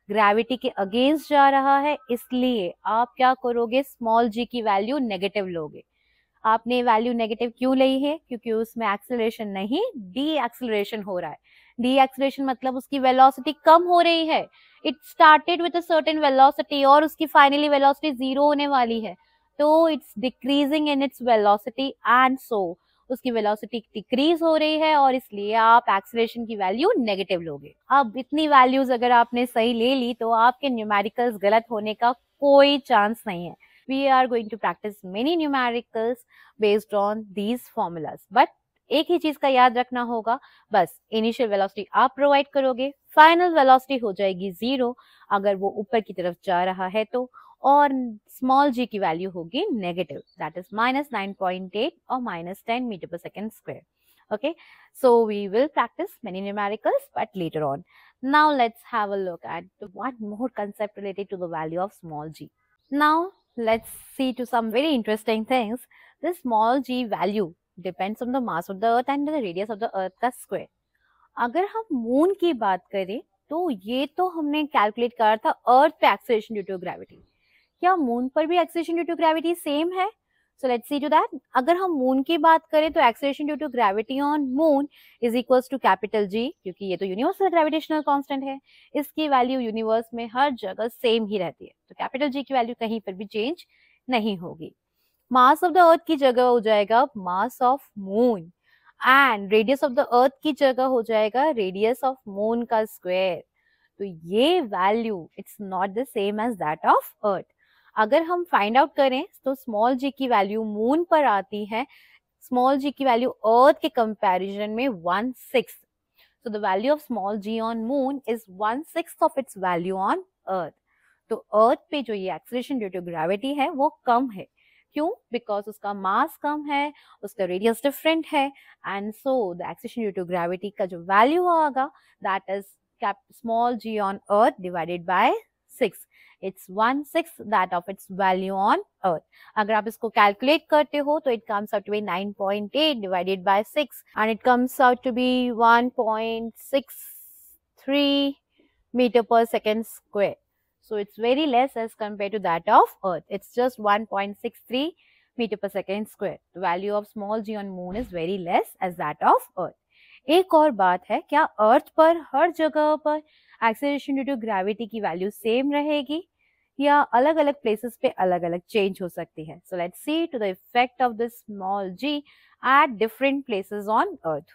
ग्रेविटी के अगेंस्ट जा रहा है, इसलिए आप क्या करोगे? स्मॉल g की वैल्यू नेगेटिव लोगे। आपने वैल्यू नेगेटिव क्यों ली है? क्योंकि उसमें एक्सेलरेशन नहीं, डी एक्सेलरेशन हो रहा है। डी एक्सेलरेशन मतलब उसकी वेलोसिटी कम हो रही है, it started with a certain velocity और उसकी फाइनली वेलोसिटी 0 होने वाली है, तो it's decreasing in its velocity, and so उसकी वेलोसिटी डिक्रीज हो रही है, और इसलिए आप एक्सेलरेशन की वैल्यू नेगेटिव लोगे। अब इतनी वैल्यूज अगर आपने सही ले ली, तो आपके न्यूमेरिकल्स गलत होने का कोई चांस नहीं है। We are going to practice many numericals based on these formulas, but एक ही चीज का याद रखना होगा, बस इनिशियल वेलोसिटी आप प्रोवाइड करोगे, फाइनल वेलोसिटी हो जाएगी 0 अगर वो ऊपर की तरफ जा रहा है तो, और स्मॉल g की वैल्यू होगी नेगेटिव, दैट इज -9.8 और -10 metre per second square. Okay, so we will practice many numericals, but later on. Now let's have a look at one more concept related to the value of small g. Now let's see to some very interesting things. This small g value depends on the mass of the earth and the radius of the earth का square. अगर हम moon की बात करें तो ये तो हमने कैलकुलेट करा था अर्थ पे एक्सेलरेशन ड्यू टू ग्रेविटी। क्या मून पर भी acceleration due to gravity same है? So let's see to that. अगर हम मून की बात करें तो acceleration due to gravity on moon is equals to capital G, क्योंकि ये तो यूनिवर्सल ग्रेविटेशनल कांस्टेंट है, इसकी वैल्यू यूनिवर्स में हर जगह सेम ही रहती है, तो कैपिटल जी की वैल्यू कहीं पर भी चेंज नहीं होगी। मास ऑफ द अर्थ की जगह हो जाएगा mass of moon, and radius of the earth की जगह हो जाएगा रेडियस ऑफ मून का स्क्वायर। तो ये value it's not the same as that of earth. अगर हम फाइंड आउट करें तो स्मॉल जी की वैल्यू मून पर आती है, स्मॉल जी की वैल्यू अर्थ के कंपैरिजन में 1/6। So the value of small g on moon is 1/6 of its value on earth. तो अर्थ पे जो ये एक्सेलरेशन ड्यू टू ग्रेविटी है वो कम है। क्यों? बिकॉज उसका मास कम है, उसका रेडियस डिफरेंट है, and so the acceleration due to gravity का जो वैल्यू होगा that is small g on earth divided by 6। It's 1/6 that of its value on earth. अगर आप इसको कैलकुलेट करते हो तो it comes out to be 9.8 divided by 6 and it comes out to be 1.63 meter per second square. So it's very less as compared to that of Earth. It's just 1.63 meter per second square. The value of small g on moon is very less as that of Earth. एक और बात है, क्या अर्थ पर हर जगह पर acceleration due to gravity की value same रहेगी या अलग अलग प्लेसेस पे अलग अलग चेंज हो सकती है? So let's see to the effect of this small G at different places on earth.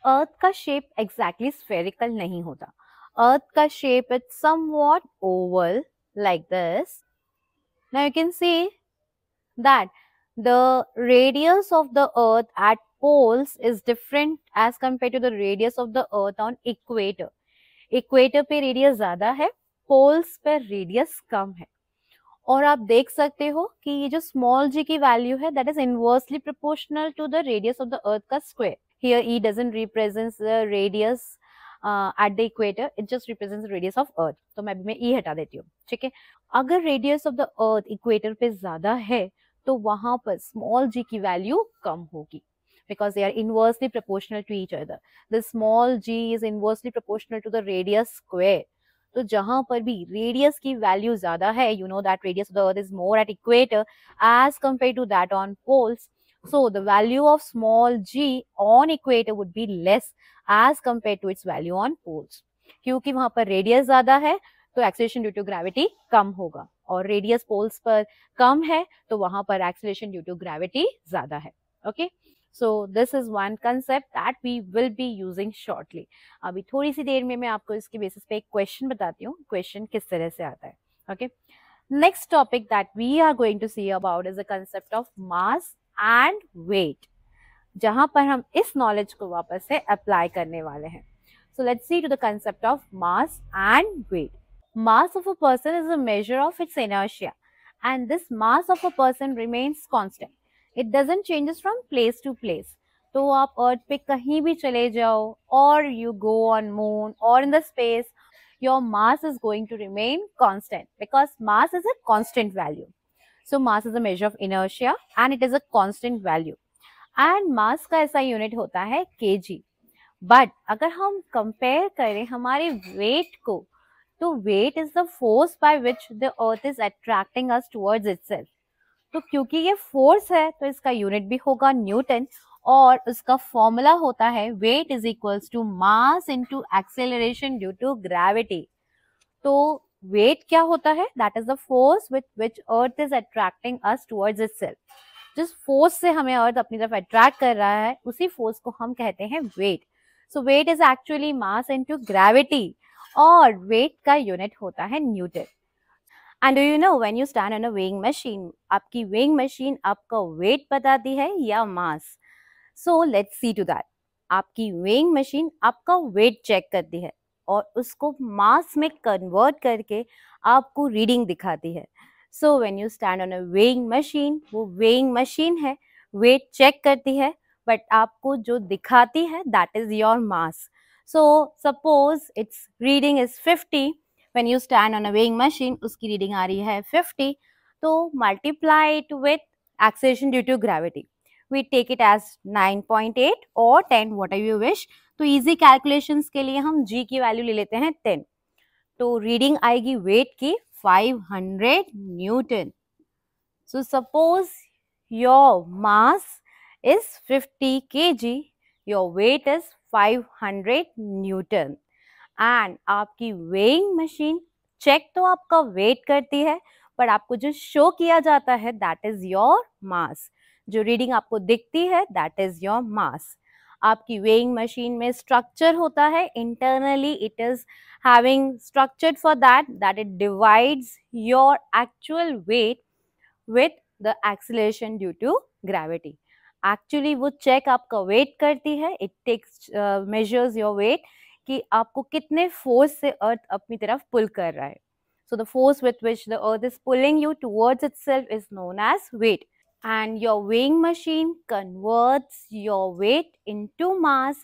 Earth का शेप एग्जैक्टली स्फेरिकल नहीं होता। Earth ka shape is somewhat oval like this. Now you can see that the radius of the earth at poles is different as compared to the radius of the earth on equator. Equator पे radius ज़्यादा है, poles पे radius कम है। और आप देख सकते हो कि ये जो small g की value है that is inversely proportional to the radius of the earth का square. Here E doesn't represent the radius at the equator, it just represents the radius of earth. तो मैं E हटा देती हूँ, ठीक है। अगर radius of the earth equator पे ज्यादा है तो वहां पर small g की वैल्यू कम होगी, because they are inversely proportional to each other. The small g is inversely proportional to the radius square. तो जहां पर भी रेडियस की वैल्यू ज्यादा है, you know that radius of the earth is more at equator as compared to that on poles. So the value of small g on equator would be less as compared to its value on poles. क्योंकि वहां पर radius ज्यादा है तो acceleration due to gravity कम होगा, और radius poles पर कम है तो वहां पर एक्सेलरेशन ड्यू टू ग्रेविटी ज्यादा है। Okay, so this is one concept that we will be using shortly. अभी थोड़ी सी देर में मैं आपको इसके बेसिस पे एक क्वेश्चन बताती हूँ, क्वेश्चन किस तरह से आता है। Okay, next topic that we are going to see about is the concept of mass and weight, जहां पर हम इस नॉलेज को वापस से अप्लाई करने वाले हैं। So let's see to the concept of mass and weight. Mass of a person is a measure of its inertia and this mass of a person remains constant, it doesn't changes from place to place. तो आप अर्थ पे कहीं भी चले जाओ, और you go on moon और in the space, your mass is going to remain constant because mass is a constant value. So mass is a measure of inertia and it is a constant value. And mass का ऐसा unit होता है KG. But अगर हम compare करें हमारे weight को, तो weight is the force by which the earth is attracting us towards itself. तो क्योंकि ये फोर्स है तो इसका यूनिट भी होगा न्यूटन, और उसका फॉर्मूला होता है weight is equals to mass into acceleration due to gravity. तो वेट क्या होता है? That is the force with which earth is attracting us towards itself. जिस फोर्स से हमें अर्थ अपनी तरफ अट्रैक्ट कर रहा है उसी फोर्स को हम कहते हैं weight. So weight is actually mass into gravity, और वेट का यूनिट होता है newton. And do you know when you stand on a weighing machine, आपकी वेइंग मशीन आपका वेट बताती है या mass? So let's see to that. आपकी वेइंग मशीन आपका वेट चेक करती है और उसको मास में कन्वर्ट करके आपको रीडिंग दिखाती है। So when you stand on a weighing machine, वो वेइंग मशीन है, वेट चेक करती है, बट आपको जो दिखाती है that is your mass. So suppose it's reading is 50, when you stand on a weighing machine उसकी रीडिंग आ रही है 50, तो multiply it with acceleration due to gravity. we take it as 9.8 or 10, whatever you wish. तो easy calculations के लिए हम g की वैल्यू ले लेते हैं 10. तो रीडिंग आएगी वेट की 500 Newton. So suppose your mass is 50 kg, your weight is 500 Newton and आपकी weighing machine check तो आपका weight करती है, पर आपको जो show किया जाता है that is your mass. जो reading आपको दिखती है that is your mass. आपकी weighing machine में structure होता है, internally it is having structured for that it divides your actual weight with the acceleration due to gravity. Actually वो check आपका weight करती है, it takes measures your weight कि आपको कितने force से earth अपनी तरफ pull कर रहा है. So the force with which the earth is pulling you towards itself is known as weight. And your weighing machine converts your weight into mass,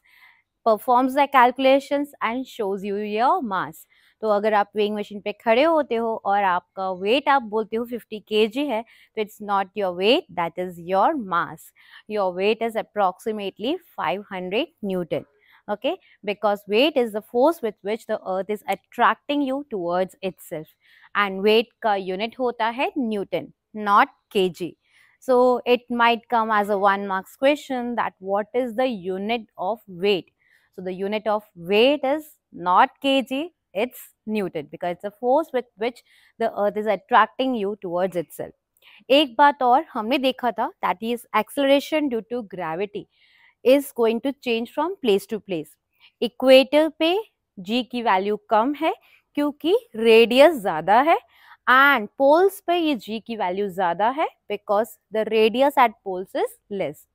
performs the calculations and shows you your mass. तो अगर आप weighing machine पे खड़े होते हो और आपका wait आप बोलते हो 50 kg है, तो it's not your weight, that is your mass. Your weight is approximately 500 Newton. Okay, because weight is the force with which the earth is attracting you towards itself, and weight का unit होता है Newton, not kg. So it might come as a 1 marks question that what is the unit of weight. So the unit of weight is not kg, it's Newton, because it's a force with which the earth is attracting you towards itself. एक बात और हमने देखा था, that is acceleration due to gravity is going to change from place to place. Equator पे g की value कम है क्योंकि रेडियस ज्यादा है, एंड पोल्स पे ये g की वैल्यू ज्यादा है because the radius at poles is less.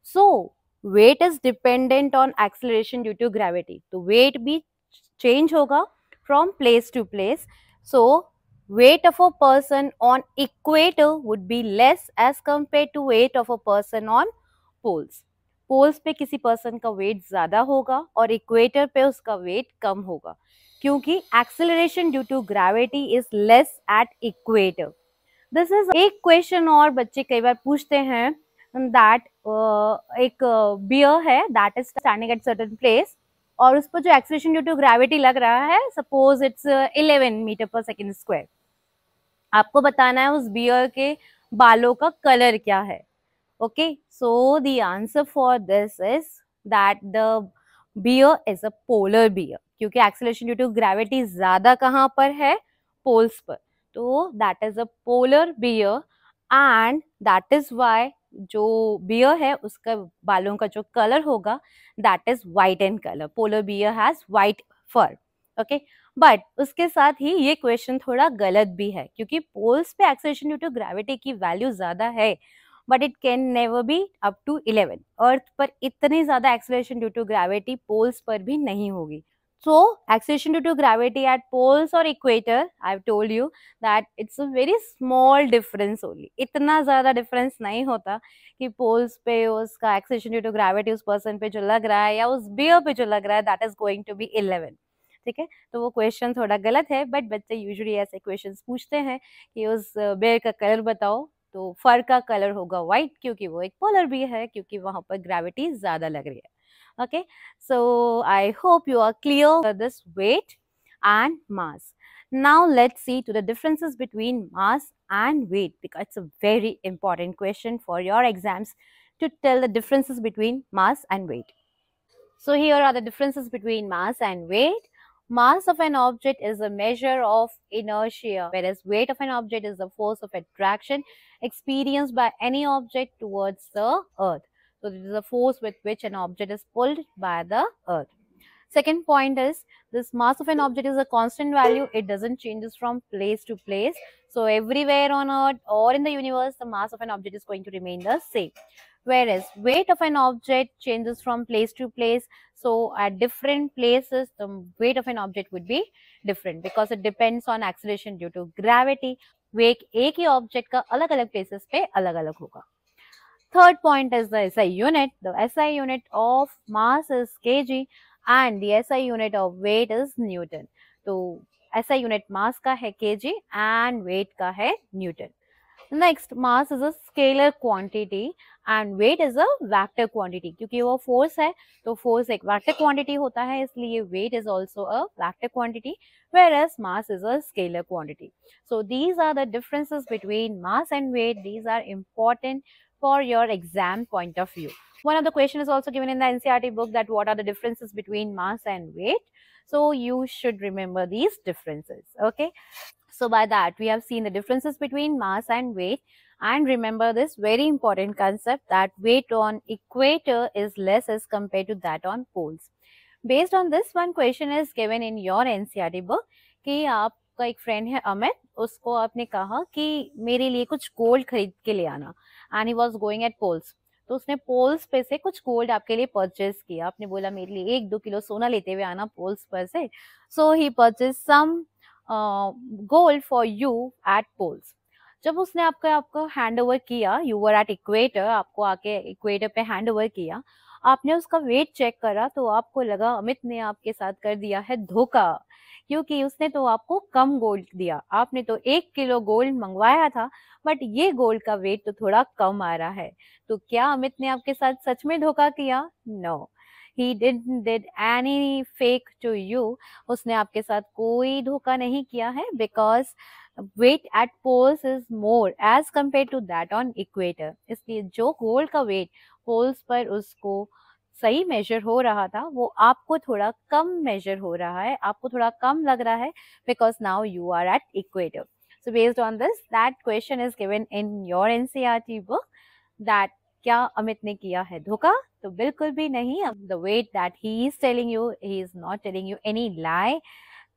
So weight is dependent on acceleration due to gravity. तो वेट भी चेंज होगा from place to place. So weight of a person on equator would be less as compared to weight of a person on poles. Poles पे किसी person का wait ज्यादा होगा और equator पे उसका वेट कम होगा क्योंकि acceleration due to gravity is less at equator. This is एक क्वेश्चन और बच्चे कई बार पूछते हैं दैट एक बियर है that is standing at certain place और उस पर जो एक्सेलरेशन ड्यू टू ग्रेविटी लग रहा है, suppose it's 11 metre per second square. आपको बताना है उस बियर के बालों का कलर क्या है. Okay, so the answer for this is that the bear is a polar bear क्योंकि acceleration due to gravity ज्यादा कहाँ पर है, poles पर. तो that is a polar bear and that is why जो bear है उसका बालों का जो कलर होगा that is white in color. Polar bear has white fur. Okay, but उसके साथ ही ये क्वेश्चन थोड़ा गलत भी है क्योंकि पोल्स पे एक्सेलरेशन ड्यू टू ग्रेविटी की वैल्यू ज्यादा है but it can never be up to 11. Earth पर इतनी ज्यादा acceleration due to gravity poles पर भी नहीं होगी. So acceleration due to gravity at poles और equator, I have told you that it's a very small difference only. इतना ज्यादा डिफरेंस नहीं होता कि पोल्स पे उसका एक्सेलरेशन ड्यू टू ग्रेविटी उस पर्सन पे जो लग रहा है या उस बियर पे जो लग रहा है that is going to be 11. ठीक है, तो वो क्वेश्चन थोड़ा गलत है बट बच्चे यूजुअली ऐसे क्वेश्चंस पूछते हैं कि उस बेयर का कलर बताओ, तो फर का कलर होगा व्हाइट क्योंकि वो एक पोलर भी है क्योंकि वहां पर ग्रेविटी ज्यादा लग रही है. Okay, so I hope you are clear this weight and mass. Now let's see to the differences between mass and weight because it's a very important question for your exams to tell the differences between mass and weight. So here are the differences between mass and weight. Mass of an object is a measure of inertia, whereas weight of an object is the force of attraction experienced by any object towards the earth. So this is the force with which an object is pulled by the earth. Second point is this mass of an object is a constant value. It doesn't changes from place to place. So everywhere on earth or in the universe, the mass of an object is going to remain the same. Whereas weight of an object changes from place to place. So at different places, the weight of an object would be different because it depends on acceleration due to gravity. Weight एक ही object का अलग-अलग places पे अलग-अलग होगा. Third point is the SI unit. The SI unit of mass is kg and the SI unit of weight is Newton. तो SI unit mass का है kg and weight का है Newton. Next, mass is a scalar quantity and weight is a vector quantity. क्योंकि वो force है तो force एक वेक्टर क्वांटिटी होता है, इसलिए weight is also a vector quantity, whereas mass is a scalar quantity. So these are the differences between mass and weight. These are important for your exam point of view. One of the question is also given in the NCERT book, that what are the differences between mass and weight. So you should remember these differences. Okay. So by that, we have seen the differences between mass and weight. And remember this very important concept, that weight on equator is less as compared to that on poles. Based on this, one question is given in your NCERT book कि आपका एक friend है अमित, उसको आपने कहा कि मेरे लिए कुछ गोल्ड खरीद के ले आना, and he was going at poles. तो उसने पोल्स पे से कुछ गोल्ड आपके लिए परचेज किया। आपने बोला मेरे लिए 1-2 किलो सोना लेते हुए आना पोल्स पर से। So he purchase some gold for you at poles. जब उसने आपको हैंड ओवर किया, यू वर एट इक्वेटर, आपको आके इक्वेटर पे हैंड ओवर किया, आपने उसका वेट चेक करा तो आपको लगा अमित ने आपके साथ कर दिया है धोखा, क्योंकि उसने तो आपको कम गोल्ड दिया। आपने तो 1 किलो गोल्ड मंगवाया था, बट ये गोल्ड का वेट तो थोड़ा कम आ रहा है। तो क्या अमित ने आपके साथ सच में धोखा किया? No, he did any fake to you. उसने आपके साथ कोई धोखा नहीं किया है, because weight at poles is more as compare to that on equator. इसलिए जो गोल्ड का वेट पोल्स पर उसको सही मेजर हो रहा था, वो आपको थोड़ा कम मेजर हो रहा है, आपको थोड़ा कम लग रहा है, because now you are at equator. So based on this, that question is given in your NCERT book, that क्या अमित ने किया है धोखा? तो बिल्कुल भी नहीं। The weight that he is telling you, he is not telling you any lie.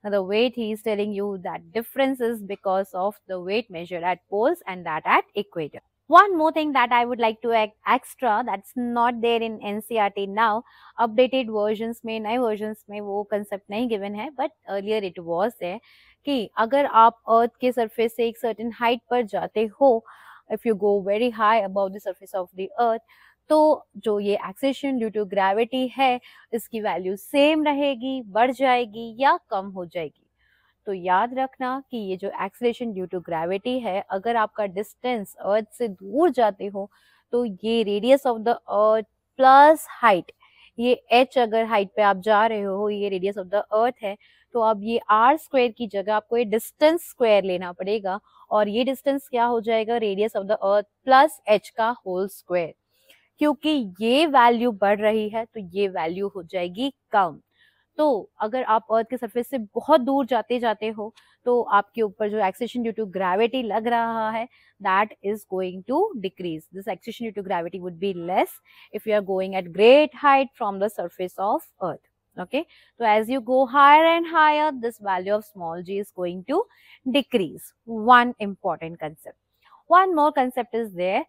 The weight he is telling you, that difference is because of the weight measured at poles and that at equator. One more thing that I would like to add extra, that's not there in NCERT now. Updated versions में, नए versions में वो concept नहीं given है, but earlier it was there कि अगर आप अर्थ के सरफेस से एक सर्टेन हाइट पर जाते हो, if you go very high about the surface of the earth, तो जो ये एक्सेलेरेशन ड्यू टू ग्रेविटी है, इसकी वैल्यू सेम रहेगी, बढ़ जाएगी या कम हो जाएगी। तो याद रखना कि ये जो एक्सेलेरेशन ड्यू टू ग्रेविटी है, अगर आपका डिस्टेंस अर्थ से दूर जाते हो तो ये radius of the earth plus height, ये h अगर हाइट पे आप जा रहे हो, ये रेडियस ऑफ द अर्थ है, तो अब ये r स्क्वायर की जगह आपको ये डिस्टेंस स्क्वायर लेना पड़ेगा, और ये डिस्टेंस क्या हो जाएगा? Radius of the earth plus h का होल स्क्वायर। क्योंकि ये वैल्यू बढ़ रही है तो ये वैल्यू हो जाएगी कम। तो अगर आप अर्थ के सरफेस से बहुत दूर जाते जाते हो, तो आपके ऊपर जो एक्सेलेरेशन ड्यू टू ग्रेविटी लग रहा है, that is going to decrease. This acceleration due to gravity would be less if you are going at great height from the surface of earth. Okay, so as you go higher and higher, this value of small g is going to decrease. One important concept. One more concept is there.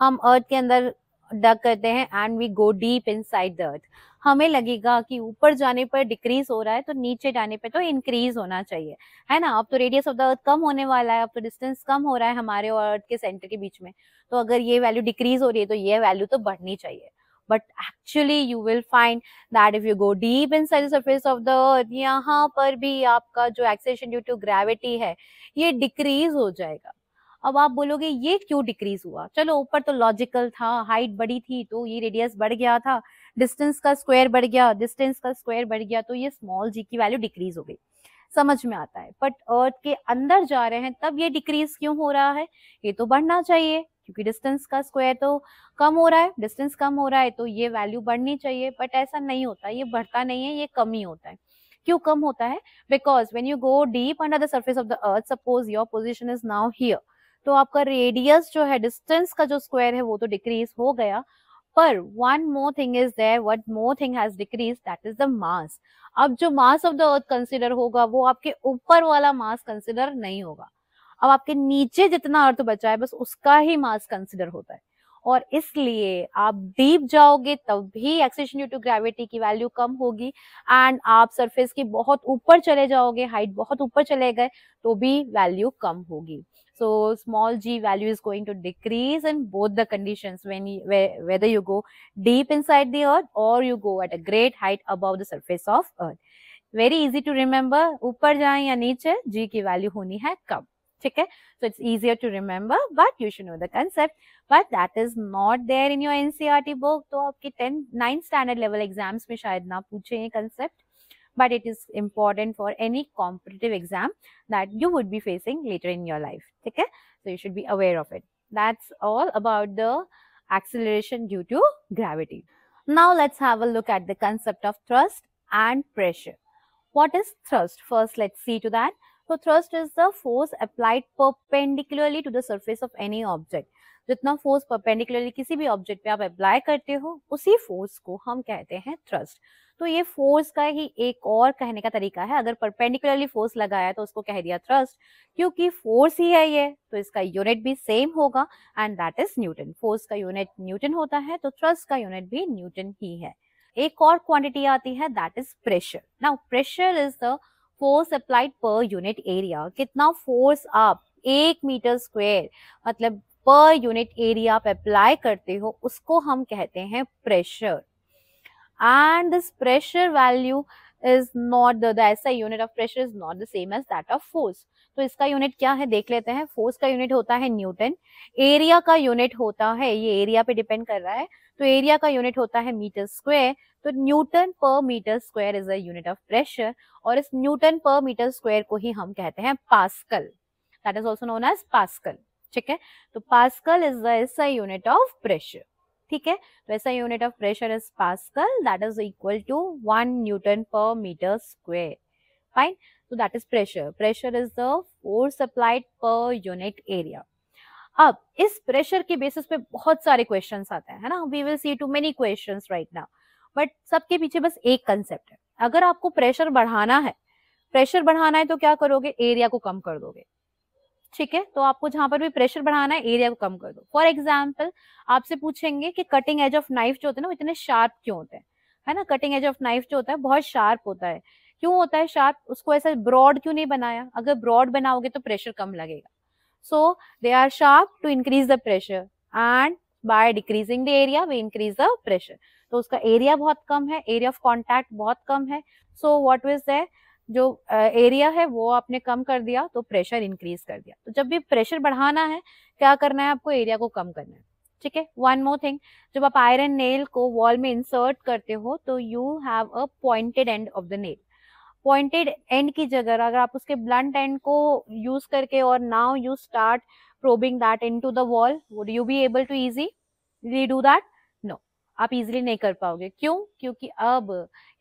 हम अर्थ के अंदर dug करते हैं and we go deep inside the earth. हमें लगेगा कि ऊपर जाने पर डिक्रीज हो रहा है, तो नीचे जाने पर तो इंक्रीज होना चाहिए, है ना। अब तो रेडियस ऑफ द अर्थ कम होने वाला है, अब तो डिस्टेंस कम हो रहा है हमारे और अर्थ के सेंटर के बीच में, तो अगर ये वैल्यू डिक्रीज हो रही है तो ये वैल्यू तो बढ़नी चाहिए। But actually you will find that if you go deep inside the surface of the अर्थ, यहाँ पर भी आपका जो एक्सेलेरेशन ड्यू टू ग्रेविटी है, ये डिक्रीज हो जाएगा। अब आप बोलोगे ये क्यों डिक्रीज हुआ? चलो, ऊपर तो लॉजिकल था, हाइट बड़ी थी तो ये रेडियस बढ़ गया था, डिस्टेंस का स्क्वायर बढ़ गया, डिस्टेंस का स्क्वायर बढ़ गया, तो ये स्मॉल जी की वैल्यू डिक्रीज हो गई, समझ में आता है। बट अर्थ के अंदर जा रहे हैं तब ये डिक्रीज क्यों हो रहा है? ये तो बढ़ना चाहिए, क्योंकि डिस्टेंस का स्क्वायर तो कम हो रहा है, डिस्टेंस कम हो रहा है तो ये वैल्यू बढ़नी चाहिए। बट ऐसा नहीं होता, ये बढ़ता नहीं है, ये कम ही होता है। क्यों कम होता है? Because when you go deep under the surface of the earth, suppose your position is now here, तो आपका रेडियस जो है, डिस्टेंस का जो स्क्वायर है, वो तो डिक्रीज हो गया, पर one more thing is there, what more thing has decrease, that is the mass. अब जो mass of the earth consider होगा, वो आपके ऊपर वाला मास कंसिडर नहीं होगा। अब आपके नीचे जितना अर्थ बचा है, बस उसका ही मास कंसिडर होता है, और इसलिए आप डीप जाओगे तब भी एक्सेलेरेशन ड्यू टू ग्रेविटी की वैल्यू कम होगी, एंड आप सरफेस की बहुत ऊपर चले जाओगे, हाइट बहुत ऊपर चले गए, तो भी वैल्यू कम होगी। So small g value is going to decrease in both the conditions, when whether you go deep inside the earth or you go at a great height above the surface of earth. Very easy to remember, ऊपर जाएं या नीचे, g की value होनी है कम। ठीक है. So it's easier to remember, but you should know the concept. But that is not there in your NCERT book. तो आपके 9th standard level exams में शायद ना पूछे ये concept. But it is important for any competitive exam that you would be facing later in your life. Okay, so you should be aware of it. That's all about the acceleration due to gravity. Now let's have a look at the concept of thrust and pressure. What is thrust? First, let's see to that. So thrust is the force applied perpendicularly to the surface of any object. जितना force perpendicularly किसी भी object पे आप apply करते हो उसी force को हम कहते हैं थ्रस्ट. तो ये फोर्स का ही एक और कहने का तरीका है. अगर परपेंडिकुलरली फोर्स लगाया तो उसको कह दिया थ्रस्ट, क्योंकि फोर्स ही है ये, तो इसका यूनिट भी सेम होगा and that is Newton. Force का यूनिट न्यूटन होता है तो थ्रस्ट का यूनिट भी न्यूटन ही है. एक और क्वांटिटी आती है that is pressure. Now pressure is the force applied per unit area. कितना फोर्स आप 1 मीटर स्क्वायर मतलब पर यूनिट एरिया पे अप्लाई करते हो उसको हम कहते हैं pressure. And this pressure value is not the SI unit of pressure is not the same as that of force. तो इसका यूनिट क्या है देख लेते हैं. फोर्स का यूनिट होता है न्यूटन, एरिया का यूनिट होता है, ये एरिया पे डिपेंड कर रहा है, तो एरिया का यूनिट होता है मीटर स्क्वायर. तो newton per metre square is a unit of pressure और इस न्यूटन पर मीटर स्क्वायर को ही हम कहते हैं pascal. That is also known as pascal. ठीक है, तो pascal is the SI unit of pressure. ठीक है, तो SI unit of pressure is pascal, that is equal to 1 newton per metre square. Fine, so that is pressure. Pressure is the force applied per unit area. अब इस pressure के basis पे बहुत सारे questions आते हैं, है ना. We will see to many questions right now, but सबके पीछे बस एक कंसेप्ट है. अगर आपको प्रेशर बढ़ाना है तो क्या करोगे, एरिया को कम कर दोगे. ठीक है, तो आपको जहां पर भी प्रेशर बढ़ाना है एरिया को कम कर दो. फॉर एग्जाम्पल आपसे पूछेंगे कि कटिंग एज ऑफ नाइफ जो होते हैं ना वो इतने शार्प क्यों होते हैं, है ना. कटिंग एज ऑफ नाइफ जो होता है बहुत शार्प होता है. क्यों होता है शार्प, उसको ऐसा ब्रॉड क्यों नहीं बनाया. अगर ब्रॉड बनाओगे तो प्रेशर कम लगेगा. So they are sharp to increase the pressure and by decreasing the area we increase the pressure. तो उसका एरिया बहुत कम है, एरिया ऑफ कॉन्टैक्ट बहुत कम है. सो व्हाट वाज देयर, जो एरिया है वो आपने कम कर दिया तो प्रेशर इंक्रीज कर दिया. तो जब भी प्रेशर बढ़ाना है क्या करना है, आपको एरिया को कम करना है. ठीक है, वन मोर थिंग, जब आप आयरन नेल को वॉल में इंसर्ट करते हो तो you have a pointed end of the nail. Pointed and की जगह अगर आप उसके ब्लंट एंड को यूज करके और now you start probing that into the wall, would you be able to easily do that? No, आप इजीली नहीं कर पाओगे. क्यों? क्योंकि अब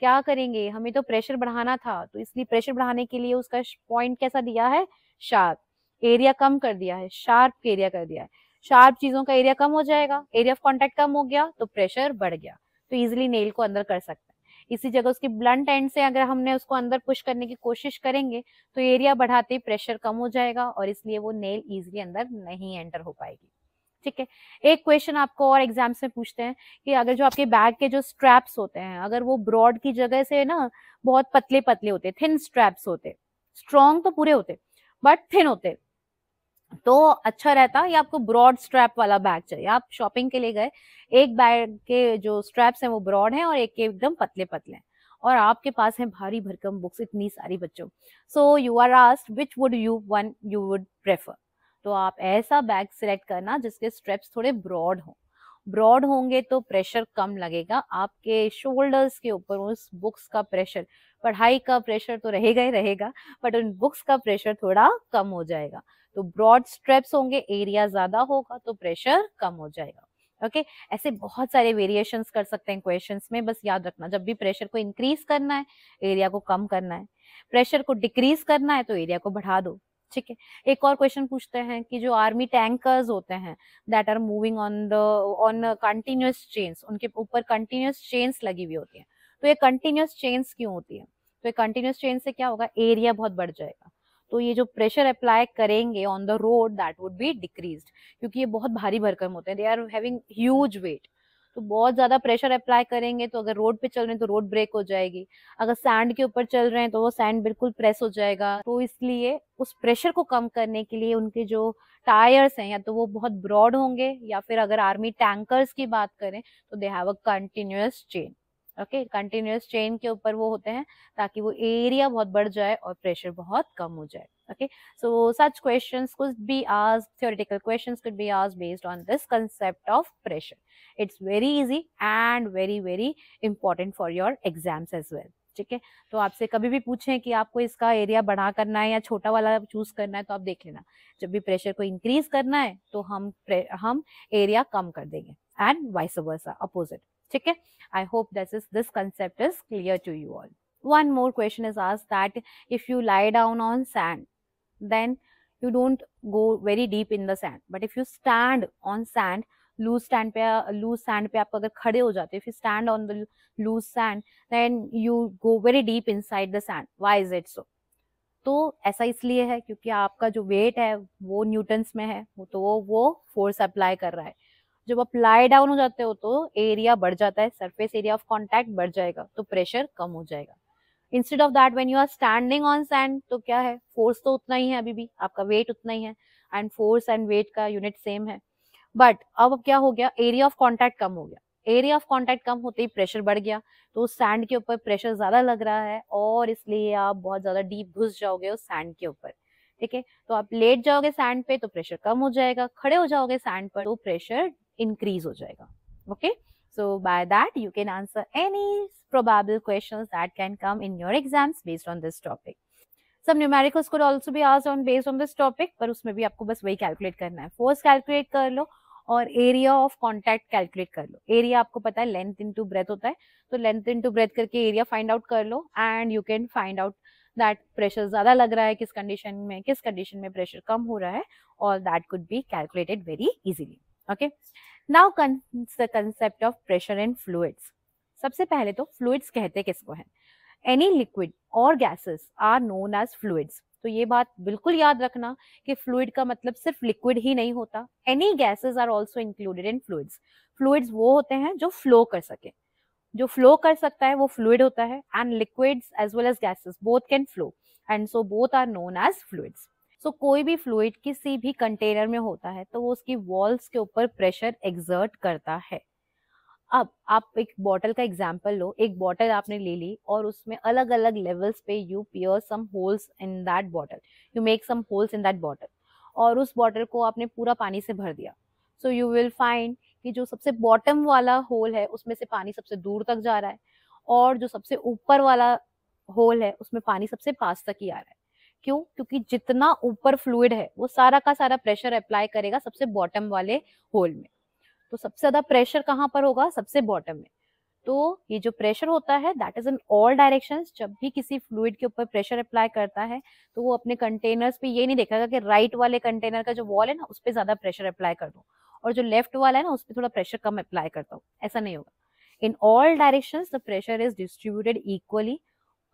क्या करेंगे, हमें तो प्रेशर बढ़ाना था, तो इसलिए प्रेशर बढ़ाने के लिए उसका पॉइंट कैसा दिया है, शार्प. एरिया कम कर दिया है, शार्प एरिया कर दिया है. शार्प चीजों का एरिया कम हो जाएगा, एरिया ऑफ कॉन्टैक्ट कम हो गया तो प्रेशर बढ़ गया, तो इजिली नेल को अंदर कर सकते हैं. इसी जगह उसकी ब्लंट एंड से अगर हमने उसको अंदर पुश करने की कोशिश करेंगे तो एरिया बढ़ाते ही प्रेशर कम हो जाएगा और इसलिए वो नेल इजिली अंदर नहीं एंटर हो पाएगी. ठीक है, एक क्वेश्चन आपको और एग्जाम्स में पूछते हैं कि अगर जो आपके बैग के जो स्ट्रैप्स होते हैं अगर वो ब्रॉड की जगह से ना बहुत पतले पतले होते, थिन स्ट्रैप्स होते, स्ट्रॉन्ग तो पूरे होते बट थिन होते, तो अच्छा रहता या आपको ब्रॉड स्ट्रैप वाला बैग चाहिए. आप शॉपिंग के लिए गए, एक बैग के जो स्ट्रैप्स हैं वो ब्रॉड हैं और एक के एकदम पतले पतले हैं और आपके पास है भारी भरकम बुक्स इतनी सारी बच्चों. So you are asked which would you would prefer. तो आप ऐसा बैग सिलेक्ट करना जिसके स्ट्रैप्स थोड़े ब्रॉड हों. ब्रॉड होंगे तो प्रेशर कम लगेगा आपके शोल्डर्स के ऊपर. उस बुक्स का प्रेशर, पढ़ाई का प्रेशर तो रहेगा ही रहेगा बट उन बुक्स का प्रेशर थोड़ा कम हो जाएगा. तो ब्रॉड स्ट्रैप्स होंगे, एरिया ज्यादा होगा तो प्रेशर कम हो जाएगा. ओके, ऐसे बहुत सारे वेरिएशंस कर सकते हैं क्वेश्चंस में. बस याद रखना, जब भी प्रेशर को इंक्रीज करना है एरिया को कम करना है, प्रेशर को डिक्रीज करना है तो एरिया को बढ़ा दो. ठीक है, एक और क्वेश्चन पूछते हैं कि जो आर्मी टैंकर्स होते हैं that are moving on continuous chains, उनके ऊपर कंटिन्यूअस चेन्स लगी हुई होती है. तो ये कंटिन्यूअस चेन्स क्यों होती है, तो ये कंटिन्यूअस चेन से क्या होगा, एरिया बहुत बढ़ जाएगा. तो ये जो प्रेशर अप्लाई करेंगे on the road that would be decreased, क्योंकि ये बहुत भारी भरकम होते हैं, they are having huge weight. तो बहुत ज्यादा प्रेशर अप्लाई करेंगे तो अगर रोड पे चल रहे हैं तो रोड ब्रेक हो जाएगी, अगर सैंड के ऊपर चल रहे हैं तो वो सैंड बिल्कुल प्रेस हो जाएगा. तो इसलिए उस प्रेशर को कम करने के लिए उनके जो टायर्स हैं या तो वो बहुत ब्रॉड होंगे या फिर अगर आर्मी टैंकर्स की बात करें तो they have a continuous chain. Okay, continuous chain के ऊपर वो होते हैं ताकि वो एरिया बहुत बढ़ जाए और प्रेशर बहुत कम हो जाए. Okay, so such questions could be asked, theoretical questions could be asked based on this concept of pressure. It's very easy and very very important for your exams as well. ठीक है, तो आपसे कभी भी पूछें कि आपको इसका एरिया बड़ा करना है या छोटा वाला चूज करना है, तो आप देख लेना, जब भी प्रेशर को इंक्रीज करना है तो हम एरिया कम कर देंगे, एंड वाइस वर्सा, अपोजिट. ठीक है, I hope this concept is clear to you all. One more question is asked that if you lie down on sand, then you don't go very deep in the sand, but if you stand on sand, loose sand पे आप अगर खड़े हो जाते, if you stand on the loose sand, then you go very deep inside the sand. Why is it so? तो ऐसा इसलिए है क्योंकि आपका जो वेट है वो न्यूटन्स में है, तो वो फोर्स अप्लाई कर रहा है. जब आप लाई डाउन हो जाते हो तो एरिया बढ़ जाता है, सरफेस एरिया ऑफ कॉन्टैक्ट बढ़ जाएगा, तो प्रेशर कम हो जाएगा. Instead of that when you are standing on sand, तो क्या है, फोर्स तो उतना ही है, अभी भी आपका वेट उतना ही है, एंड फोर्स एंड वेट का यूनिट सेम है. बट अब क्या हो गया, एरिया ऑफ कॉन्टैक्ट कम हो गया. एरिया ऑफ कॉन्टैक्ट कम होते ही प्रेशर बढ़ गया, तो सैंड के ऊपर प्रेशर ज्यादा लग रहा है और इसलिए आप बहुत ज्यादा डीप घुस जाओगे उस सैंड के ऊपर. ठीक है, तो आप लेट जाओगे सैंड पे तो प्रेशर कम हो जाएगा, खड़े हो जाओगे सैंड पर तो प्रेशर इंक्रीज हो जाएगा. Okay, so by that you can answer any probable questions that can come in your exams based on this topic. Some numericals could also be asked on based on this topic, पर उसमें भी आपको बस वही calculate करना है, force calculate कर लो और एरिया ऑफ कॉन्टैक्ट कैलकुलेट कर लो. एरिया आपको पता है लेंथ इनटू ब्रेथ होता है, तो लेंथ इनटू ब्रेथ करके एरिया फाइंड आउट कर लो, and you can find out that pressure ज्यादा लग रहा है किस कंडीशन में प्रेशर कम हो रहा है, और that could be calculated very easily. Okay, now the concept of pressure in fluids. सबसे पहले तो फ्लूइड्स कहते किसको हैं? एनी लिक्विड और gases are known as fluids. तो ये बात बिल्कुल याद रखना कि फ्लूइड का मतलब सिर्फ लिक्विड ही नहीं होता, any gases are also included in fluids. Fluids वो होते हैं जो फ्लो कर सके, जो फ्लो कर सकता है वो फ्लूइड होता है, and liquids as well as gases both can flow, and so both are known as fluids. So कोई भी फ्लूइड किसी भी कंटेनर में होता है तो वो उसकी वॉल्स के ऊपर प्रेशर एक्सर्ट करता है. अब आप एक बॉटल का एग्जाम्पल लो, एक बॉटल आपने ले ली और उसमें अलग अलग लेवल्स पे you pierce some holes in that bottle, you make some holes in that bottle, और उस बॉटल को आपने पूरा पानी से भर दिया. सो यू विल फाइंड कि जो सबसे बॉटम वाला होल है उसमें से पानी सबसे दूर तक जा रहा है, और जो सबसे ऊपर वाला होल है उसमें पानी सबसे पास तक ही आ रहा है. क्यों? क्योंकि जितना ऊपर फ्लूइड है वो सारा का सारा प्रेशर अप्लाई करेगा सबसे बॉटम वाले होल में, तो सबसे ज्यादा प्रेशर कहाँ पर होगा? सबसे बॉटम में. तो ये जो प्रेशर होता है that is in all directions. जब भी किसी फ्लूइड के ऊपर प्रेशर अप्लाई करता है तो वो अपने कंटेनर्स पे ये नहीं देखेगा कि राइट वाले कंटेनर का जो वॉल है ना उस पर ज्यादा प्रेशर अप्लाई कर दो और जो लेफ्ट वाला है ना उस पर थोड़ा प्रेशर कम अप्लाई करता हूँ, ऐसा नहीं होगा. In all directions the pressure is distributed equally,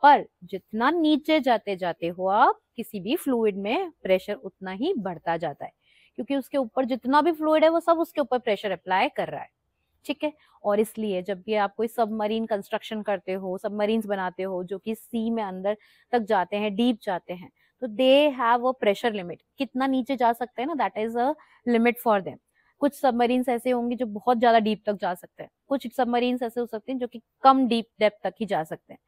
पर जितना नीचे जाते जाते हो आप किसी भी फ्लूइड में प्रेशर उतना ही बढ़ता जाता है, क्योंकि उसके ऊपर जितना भी फ्लूइड है वो सब उसके ऊपर प्रेशर अप्लाई कर रहा है. ठीक है, और इसलिए जब भी आप कोई सबमरीन कंस्ट्रक्शन करते हो, सबमरीन्स बनाते हो जो कि सी में अंदर तक जाते हैं, डीप जाते हैं, तो they have a pressure limit. कितना नीचे जा सकते हैं ना, that is a limit for them. कुछ सबमरीन्स ऐसे होंगे जो बहुत ज्यादा डीप तक जा सकते हैं, कुछ सबमरीन्स ऐसे हो सकते हैं जो कि कम डीप डेप्थ तक ही जा सकते हैं.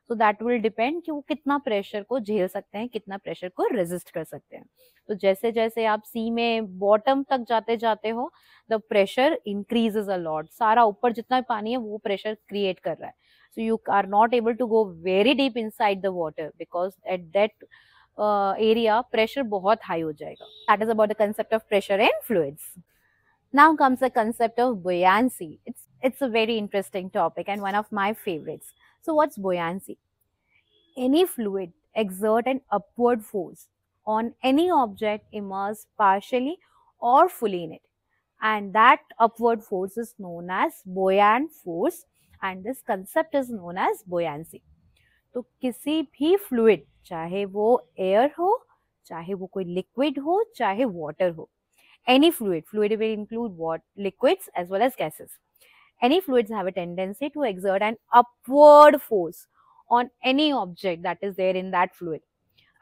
सो दैट विल डिपेंड कि वो कितना प्रेशर को झेल सकते हैं, कितना प्रेशर को रेजिस्ट कर सकते हैं. तो जैसे जैसे आप सी में बॉटम तक जाते जाते हो the pressure increases a lot. सारा ऊपर जितना पानी है वो प्रेशर क्रिएट कर रहा है. So you are not able to go very deep inside the water because at that area pressure बहुत हाई हो जाएगा. That is about the concept of pressure in fluids. Now comes the concept of buoyancy. It's a very interesting topic and one of my favorites. So what's buoyancy? Any fluid exert an upward force on any object immersed partially or fully in it, and that upward force is known as buoyant force, and this concept is known as buoyancy. तो किसी भी fluid, चाहे वो air हो, चाहे वो कोई liquid हो, चाहे water हो, any fluid will include what liquids as well as gases. Any fluids have a tendency to exert an upward force on any object that is there in that fluid,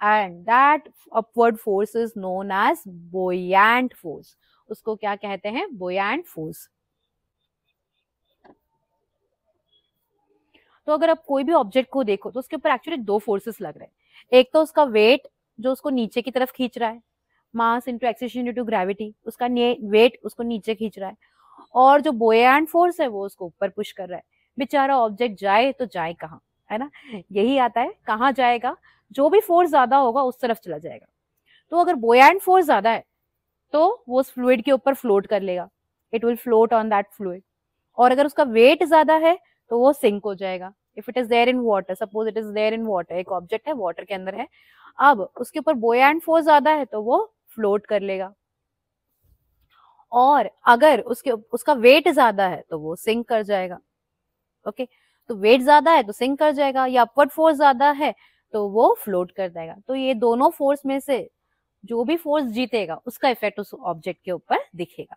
and that upward force is known as buoyant force. उसको क्या कहते हैं? buoyant force. तो अगर आप कोई भी object को देखो तो उसके ऊपर एक्चुअली दो फोर्सेस लग रहे हैं। एक तो उसका वेट जो उसको नीचे की तरफ खींच रहा है, mass into acceleration into gravity, उसका वेट उसको नीचे खींच रहा है, और जो बोयेंट फोर्स है वो उसको ऊपर पुश कर रहा है। बेचारा ऑब्जेक्ट जाए तो जाए कहाँ, है ना, यही आता है, कहाँ जाएगा, जो भी फोर्स ज्यादा होगा उस तरफ चला जाएगा। तो अगर बोयेंट फोर्स ज्यादा है तो वो उस फ्लूइड के ऊपर फ्लोट कर लेगा, it will float on that fluid. और अगर उसका वेट ज्यादा है तो वो सिंक हो जाएगा। If it is there in water, suppose it is there in water, एक ऑब्जेक्ट है वाटर के अंदर है, अब उसके ऊपर बोयेंट फोर्स ज्यादा है तो वो फ्लोट कर लेगा, और अगर उसका वेट ज्यादा है तो वो सिंक कर जाएगा। ओके, तो वेट ज्यादा है तो सिंक कर जाएगा, या अपवर्ड फोर्स ज्यादा है तो वो फ्लोट कर जाएगा। तो ये दोनों फोर्स में से जो भी फोर्स जीतेगा उसका इफेक्ट उस ऑब्जेक्ट के ऊपर दिखेगा।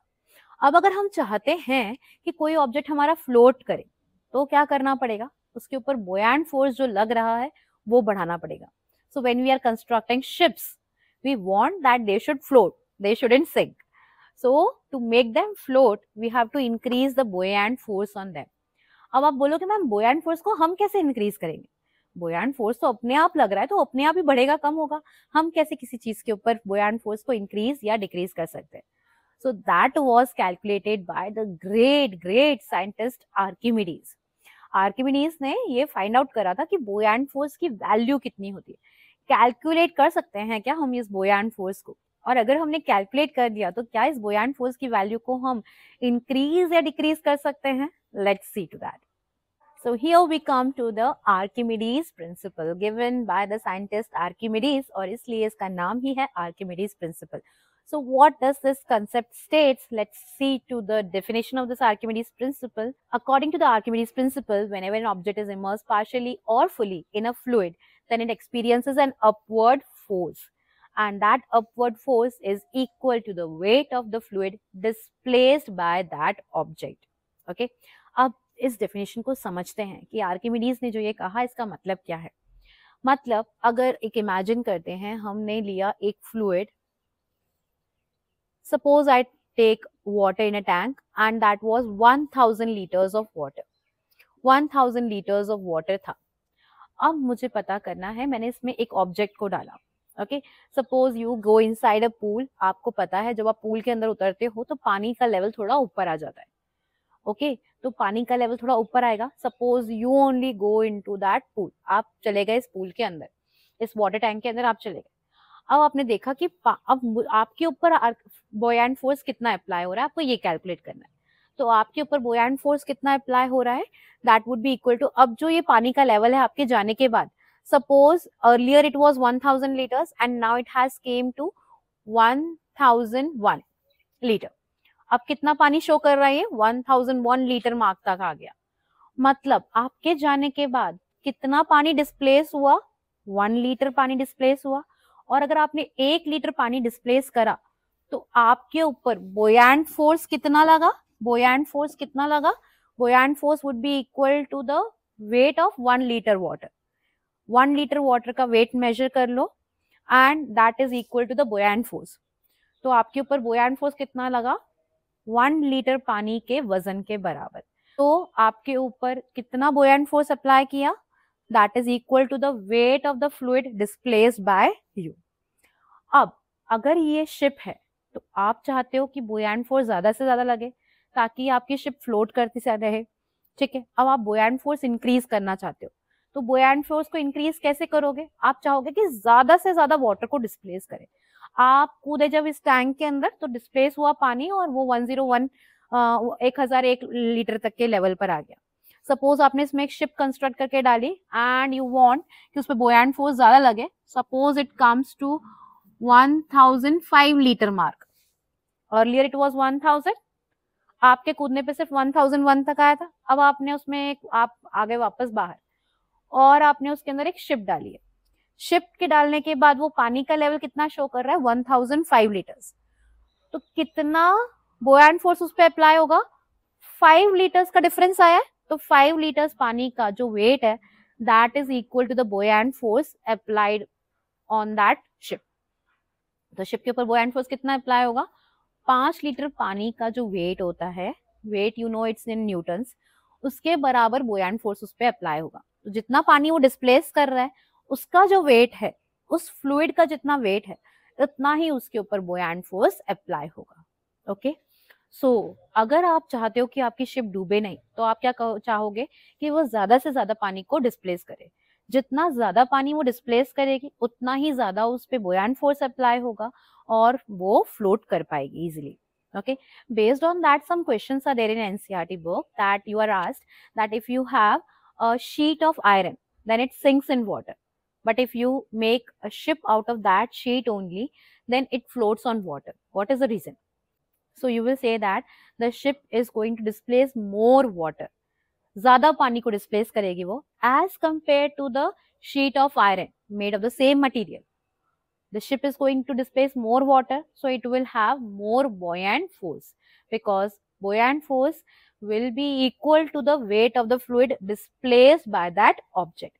अब अगर हम चाहते हैं कि कोई ऑब्जेक्ट हमारा फ्लोट करे तो क्या करना पड़ेगा, उसके ऊपर बोयेंट फोर्स जो लग रहा है वो बढ़ाना पड़ेगा। So when we are constructing ships we want that they should float, they shouldn't sink. So to make them float we have to increase the buoyant force on them. अब आप बोलोगे मैम बोयेंट फोर्स को हम कैसे increase करेंगे, बोयेंट force तो अपने आप लग रहा है तो अपने आप ही बढ़ेगा, कम होगा, हम कैसे किसी चीज के ऊपर बोयेंट फोर्स को इंक्रीज या डिक्रीज कर सकते हैं। So that was calculated by the great scientist Archimedes. Archimedes ने ये फाइंड आउट करा था कि बोयेंट फोर्स की वैल्यू कितनी होती है। कैलकुलेट कर सकते हैं क्या हम इस बोयेंट फोर्स को, और अगर हमने कैलकुलेट कर दिया तो क्या इस बोयेंट फोर्स की वैल्यू को हम इंक्रीज या डिक्रीज कर सकते हैं। Let's see to that. So here we come to the Archimedes principle given by the scientist Archimedes, और इसलिए इसका नाम ही है Archimedes principle. So what does this concept states? Let's see to the definition of this Archimedes principle. According to the Archimedes principle, whenever an object is immersed partially or fully in a fluid, then it experiences an upward force. And that upward force is equal to the weight of the fluid displaced by that object. Okay. अब इस definition को समझते हैं कि Archimedes ने जो ये कहा इसका मतलब क्या है। मतलब अगर एक इमेजिन करते हैं, हमने लिया एक fluid, suppose I take water in a tank and that was 1000 litres of water, 1000 litres of water था। अब मुझे पता करना है, मैंने इसमें एक ऑब्जेक्ट को डाला। Okay, suppose you go inside a pool, आपको पता है जब आप पूल के अंदर उतरते हो तो पानी का लेवल थोड़ा ऊपर आ जाता है। ओके, तो पानी का लेवल थोड़ा ऊपर आएगा। Suppose you only go into that pool, आप चले गए इस पूल के अंदर, इस वाटर टैंक के अंदर आप चले गए। अब आपने देखा कि अब आपके ऊपर बोयेंट फोर्स कितना अप्लाई हो रहा है, आपको ये कैलकुलेट करना है। तो आपके ऊपर बोयेंट फोर्स कितना अप्लाई हो रहा है, that would be equal to, अब जो ये पानी का लेवल है आपके जाने के बाद, suppose earlier it was 1000 litres and now it has come to 1001 litre. अब कितना पानी शो कर रहा है, 1001 लीटर मार्क तक आ गया। मतलब आपके जाने के बाद कितना पानी डिस्प्लेस हुआ, 1 लीटर पानी डिस्प्लेस हुआ। और अगर आपने 1 लीटर पानी डिस्प्लेस करा तो आपके ऊपर बोयेंट फोर्स कितना लगा, बोयेंट फोर्स कितना लगा, buoyant force would be equal to the weight of 1 litre water. 1 litre water का वेट मेजर कर लो and that is equal to the buoyant force. तो आपके ऊपर बोयेंट फोर्स कितना लगा, 1 लीटर पानी के वजन के बराबर। तो आपके ऊपर कितना बोयेंट फोर्स अप्लाई किया, that is equal to the weight of the fluid displaced by you. अब अगर ये शिप है तो आप चाहते हो कि बोयेंट फोर्स ज्यादा से ज्यादा लगे ताकि आपकी शिप फ्लोट करती से रहे। ठीक है, अब आप बोयेंट फोर्स इंक्रीज करना चाहते हो, तो बोयेंट फोर्स को इंक्रीज कैसे करोगे, आप चाहोगे कि ज्यादा से ज्यादा वाटर को डिस्प्लेस करे। आप कूदे जब इस टैंक के अंदर तो डिस्प्लेस हुआ पानी और वो 101 1001 लीटर तक के लेवल पर आ गया। सपोज आपने इसमें एक शिप कंस्ट्रक्ट करके डाली एंड यू वांट कि उस पर बोयेंट फोर्स ज्यादा लगे। Suppose it comes to 1005 litre mark, earlier it was 1000, आपके कूदने पे सिर्फ 1001 तक आया था। अब आपने उसमें आप आ गए वापस बाहर और आपने उसके अंदर एक शिप डाली है। शिप के डालने के बाद वो पानी का लेवल कितना शो कर रहा है, 1005 लीटर्स। तो कितना बोयेंट फोर्स उस पर अप्लाई होगा, 5 लीटर्स का डिफरेंस आया है। तो 5 लीटर्स पानी का जो वेट है that is equal to the buoyant force applied on that ship. तो शिप के ऊपर बोयेंट फोर्स कितना अप्लाई होगा, 5 लीटर पानी का जो वेट होता है, weight you know it's in newtons, उसके बराबर बुयान फोर्स उस पर अप्लाई होगा। तो जितना पानी वो डिस्प्लेस कर रहा है, उसका जो वेट है, उस फ्लूइड का जितना वेट है, उतना ही उसके ऊपर बुयान फोर्स अप्लाई होगा। ओके, सो अगर आप चाहते हो कि आपकी शिप डूबे नहीं, तो आप क्या चाहोगे कि वो ज्यादा से ज्यादा पानी को डिस्प्लेस करे। जितना ज्यादा पानी वो डिस्प्लेस करेगी, उतना ही ज्यादा उस पे बुयान फोर्स अप्लाई होगा और वो फ्लोट कर पाएगी easily. Okay, based on that, some questions are there in NCERT book that you are asked that if you have a sheet of iron, then it sinks in water, but if you make a ship out of that sheet only, then it floats on water. What is the reason? So you will say that the ship is going to displace more water, ज्यादा पानी को displace करेगी वो, as compared to the sheet of iron made of the same material. The ship is going to displace more water, so it will have more buoyant force, because buoyant force will be equal to the weight of the fluid displaced by that object.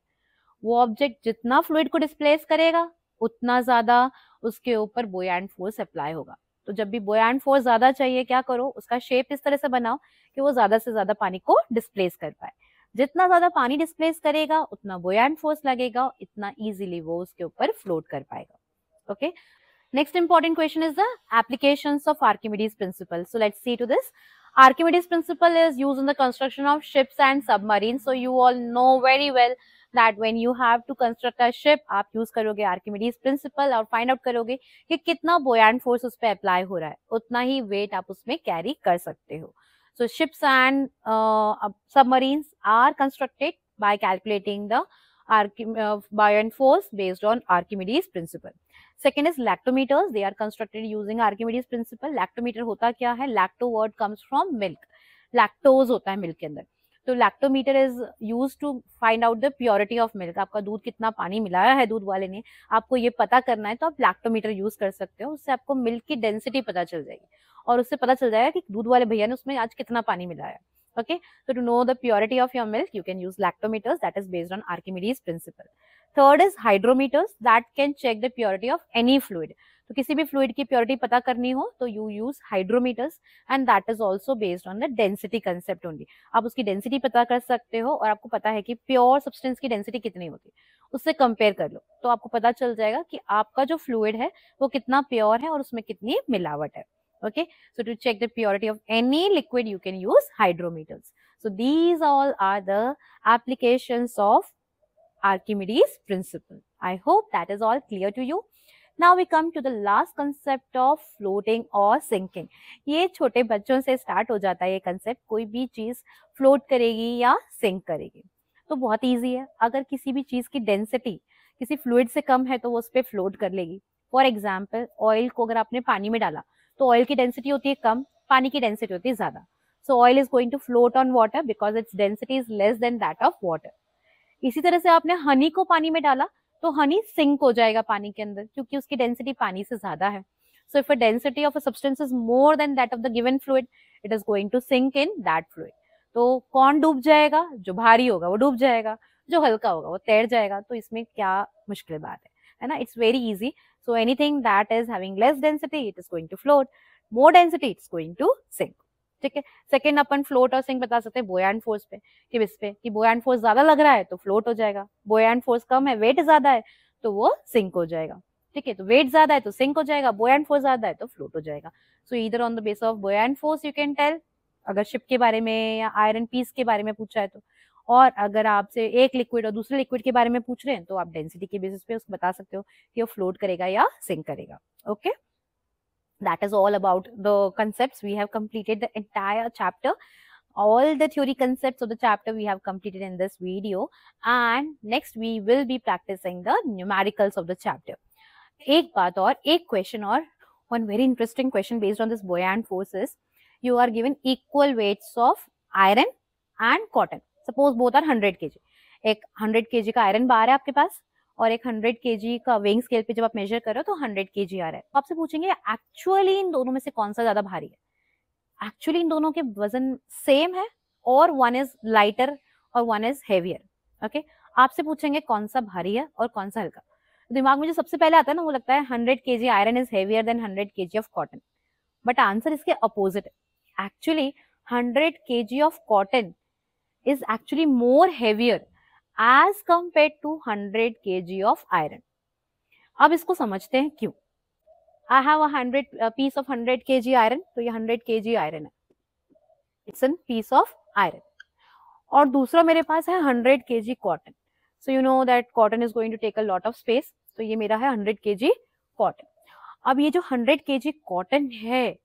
वो object जितना fluid को displace करेगा, उतना ज्यादा उसके ऊपर बुयान force apply होगा। तो जब भी बुयान फोर्स ज्यादा चाहिए, क्या करो, उसका शेप इस तरह से बनाओ कि वो ज्यादा से ज्यादा पानी को डिस्प्लेस कर पाए। जितना ज्यादा पानी डिस्प्लेस करेगा, उतना बुयान फोर्स लगेगा, इतना इजीली वो उसके ऊपर फ्लोट कर पाएगा। Okay, next important question is the applications of Archimedes principle. So let's see to this. Archimedes principle is used in the construction of ships and submarines. So you all know very well that when you have to construct a ship, आप use करोगे Archimedes principle और find out करोगे कि कितना buoyant force उस पे apply हो रहा है, उतना ही weight आप उसमें carry कर सकते हो. So ships and submarines are constructed by calculating the buoyant force based on Archimedes principle. Second is lactometers. They are constructed using Archimedes principle. Lactometer होता क्या है? Lacto word comes from milk. Lactose होता है milk के अंदर. तो lactometer is used to find out the purity of milk. आपका दूध कितना पानी मिलाया है दूध वाले ने, आपको ये पता करना है, तो आप lactometer यूज कर सकते हो. उससे आपको मिल्क की डेंसिटी पता चल जाएगी और उससे पता चल जाएगा कि दूध वाले भैया ने उसमें आज कितना पानी मिलाया. Okay, so to know the purity of your milk, you can use lactometers. That is based on Archimedes principle. Third is hydrometers that can check the purity of any fluid. तो किसी भी fluid की purity पता करनी हो तो you use hydrometers and that is also based on the density concept only. आप उसकी density पता कर सकते हो और आपको पता है कि pure substance की density कितनी होती है, उससे compare कर लो तो आपको पता चल जाएगा कि आपका जो fluid है वो कितना pure है और उसमें कितनी मिलावट है. Okay, so to check the purity of any liquid you can use hydrometers. So these all are the applications of Archimedes principle. I hope that is all clear to you. Now we come to the last concept of floating or sinking. ये छोटे बच्चों से start हो जाता है ये concept. कोई भी चीज float करेगी या sink करेगी तो बहुत easy है. अगर किसी भी चीज की density किसी fluid से कम है तो वो उस पर float कर लेगी. For example, oil को अगर आपने पानी में डाला तो ऑयल की डेंसिटी होती है कम, पानी की डेंसिटी होती है ज्यादा. So oil is going to float on water because its density is less than that of water. इसी तरह से आपने हनी को पानी में डाला तो हनी सिंक हो जाएगा पानी के अंदर क्योंकि उसकी डेंसिटी पानी से ज्यादा है. So if a density of a substance is more than that of the given fluid, it is going to sink in that fluid. तो कौन डूब जाएगा? जो भारी होगा वो डूब जाएगा, जो हल्का होगा वो तैर जाएगा. तो इसमें क्या मुश्किल बात है ना? It's very easy. So anything that is having less density, it is going to float. More density, it's going to sink. ठीक है. सेकेंड अपन फ्लोट और सिंक बता सकते हैं बुयान फोर्स पे कि इस पे कि बुयान फोर्स ज्यादा लग रहा है तो फ्लोट हो जाएगा, बुयान फोर्स कम है, वेट ज्यादा है तो वो सिंक हो जाएगा. ठीक है, तो वेट ज्यादा है तो सिंक हो जाएगा, बुयान फोर्स ज्यादा है तो फ्लोट हो जाएगा. So either on the base of buoyant force you can tell, अगर शिप के बारे में या आयरन पीस के बारे में पूछा है तो, और अगर आपसे एक लिक्विड और दूसरे लिक्विड के बारे में पूछ रहे हैं तो आप डेंसिटी के बेसिस पे उसको बता सकते हो कि वो फ्लोट करेगा या सिंक करेगा. Okay, that is all about the concepts. We have completed the entire chapter. All the theory concepts of the chapter we have completed in this video, and next we will be practicing the numericals of the chapter. एक बात और, एक question और, one very interesting question based on this buoyant forces. You are given equal weights of iron and cotton. Suppose both are 100 kg. एक 100 kg का iron bar है आपके पास और एक 100 kg का वेइंग स्केल पे जब आप मेजर करो तो 100 kg आ रहा है. तो आपसे पूछेंगे एक्चुअली इन दोनों में से कौन सा ज्यादा भारी है. एक्चुअली इन दोनों के वजन सेम है और वन इज लाइटर और वन इज हेवियर. ओके, आपसे पूछेंगे कौन सा भारी है और कौन सा हल्का. दिमाग में जो सबसे पहले आता है ना वो लगता है 100 kg iron is heavier than 100 kg of cotton. But answer इसके अपोजिट है. Actually 100 kg of cotton is actually more heavier as compared to 100 kg of iron. अब इसको समझते हैं क्यों. I have a 100 piece of 100 kg iron, तो ये 100 kg iron है. It's a piece of iron. और दूसरा मेरे पास है 100 kg cotton. So you know that cotton is going to take a lot of space. तो ये मेरा है 100 kg cotton. अब ये जो 100 kg cotton है,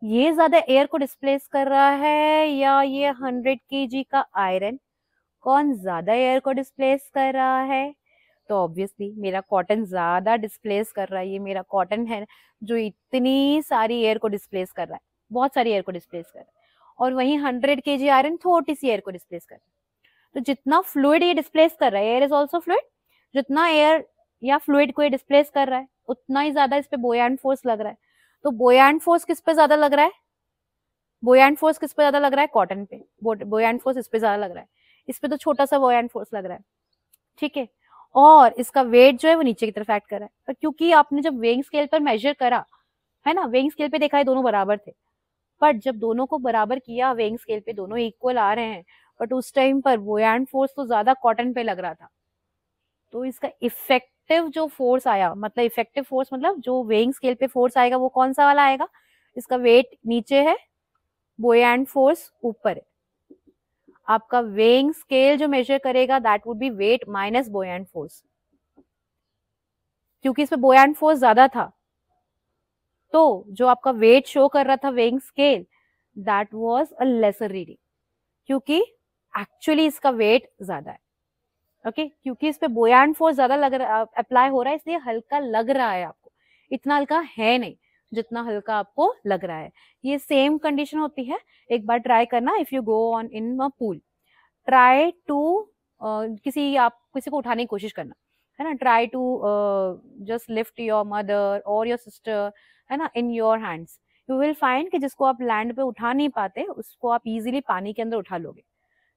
ये ज्यादा एयर को डिस्प्लेस कर रहा है या ये 100 kg का आयरन? कौन ज्यादा एयर को डिस्प्लेस कर रहा है? तो ऑब्वियसली मेरा कॉटन ज्यादा डिस्प्लेस कर रहा है. ये मेरा कॉटन है जो इतनी सारी एयर को डिस्प्लेस कर रहा है, बहुत सारी एयर को डिस्प्लेस कर रहा है. और वहीं 100 kg आयरन थोड़ी सी एयर को डिस्प्लेस कर रहा है. तो जितना फ्लूइड ये डिस्प्लेस कर रहा है, एयर इज ऑल्सो फ्लूइड, जितना एयर या फ्लूइड को ये डिस्प्लेस कर रहा है उतना ही ज्यादा इस पे बोयंट फोर्स लग रहा है. तो बोयंट फोर्स किस पे ज्यादा लग रहा है? बोयंट फोर्स किस पे ज्यादा लग रहा है? कॉटन पे. बोयंट फोर्स इस पे ज्यादा लग रहा है. इस पे तो छोटा सा बोयंट फोर्स लग रहा है. ठीक है. और इसका वेट जो है वो नीचे की तरफ एक्ट कर रहा है. पर क्योंकि आपने जब वेइंग स्केल पर मेजर करा है ना, वेइंग स्केल पे देखा है दोनों बराबर थे, पर जब दोनों को बराबर किया वेइंग स्केल पे दोनों इक्वल आ रहे हैं, बट उस टाइम पर बोयंट फोर्स तो ज्यादा कॉटन पे लग रहा था. तो इसका इफेक्टिव जो फोर्स आया, मतलब इफेक्टिव फोर्स मतलब जो वेइंग स्केल पे फोर्स आएगा वो कौन सा वाला आएगा? इसका वेट नीचे है, बोयंट फोर्स ऊपर है. आपका वेइंग स्केल जो मेजर करेगा that would be weight minus buoyant force. क्योंकि इसमें बोयंट फोर्स ज्यादा था, तो जो आपका वेट शो कर रहा था weighing scale, that was a lesser reading, क्योंकि एक्चुअली इसका वेट ज्यादा है. ओके क्योंकि इस पे बोयंट फोर्स ज्यादा लग रहा अप्लाई हो रहा है, इसलिए हल्का लग रहा है आपको. इतना हल्का है नहीं जितना हल्का आपको लग रहा है. ये सेम कंडीशन होती है. एक बार ट्राई करना, if you go on in a pool, try to आप किसी को उठाने की कोशिश करना है ना, try to just lift your mother और योर सिस्टर है ना in your hands. You will find कि जिसको आप लैंड पे उठा नहीं पाते उसको आप इजीली पानी के अंदर उठा लोगे.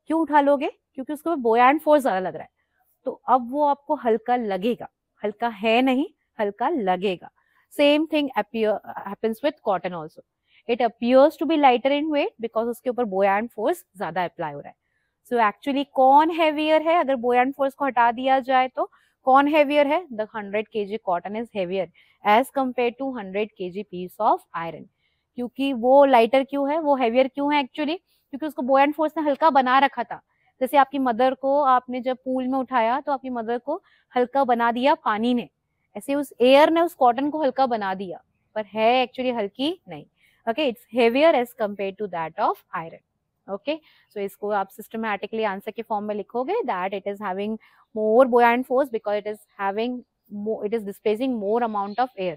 क्यों उठा लोगे? क्योंकि उसको बोयंट फोर्स ज्यादा लग रहा है. तो अब वो आपको हल्का लगेगा, हल्का है नहीं, हल्का लगेगा. Same thing happens with cotton also. It appears to be lighter in weight because उसके ऊपर बोयंट फोर्स ज्यादा अप्लाई हो रहा है. सो एक्चुअली कौन हेवियर है? अगर बोयंट फोर्स को हटा दिया जाए तो कौन हेवियर है? The 100 kg cotton is heavier as compare to 100 kg piece of iron. क्योंकि वो लाइटर क्यों है, वो हेवियर क्यों है एक्चुअली? क्योंकि उसको बोयंट फोर्स ने हल्का बना रखा था. जैसे आपकी मदर को आपने जब पूल में उठाया तो आपकी मदर को हल्का बना दिया पानी ने, ऐसे उस एयर ने उस कॉटन को हल्का बना दिया, पर है एक्चुअली हल्की नहीं. Okay it's heavier as compare to that of iron. Okay so इसको आप सिस्टमैटिकली आंसर के फॉर्म में लिखोगे that it is having more buoyant force because it is having more, it is displacing more amount of air,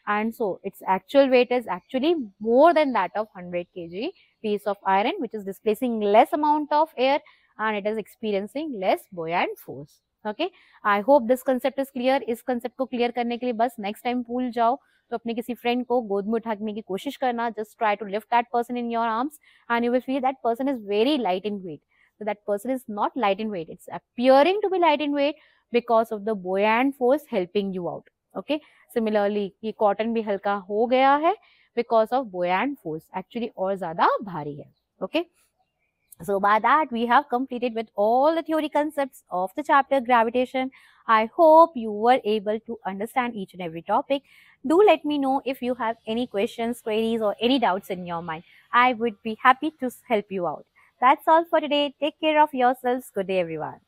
and so its actual weight is actually more than that of 100 kg piece of iron, which is displacing less amount of air and it is experiencing less buoyant force. Okay, I hope this concept is clear. इस concept को clear करने के लिए बस next time pool जाओ तो अपने किसी friend को गोद में उठाने की कोशिश करना. Just try to lift that person in your arms and you will feel that person is very light in weight. So that person is not light in weight. It's appearing to be light in weight because of the buoyant force helping you out. Okay. Similarly, ये cotton भी हल्का हो गया है because of buoyant force. Actually और ज़्यादा भारी है. Okay. So by that we have completed with all the theory concepts of the chapter gravitation. I hope you were able to understand each and every topic. Do let me know if you have any questions, queries or any doubts in your mind. I would be happy to help you out. That's all for today. Take care of yourselves. Good day everyone.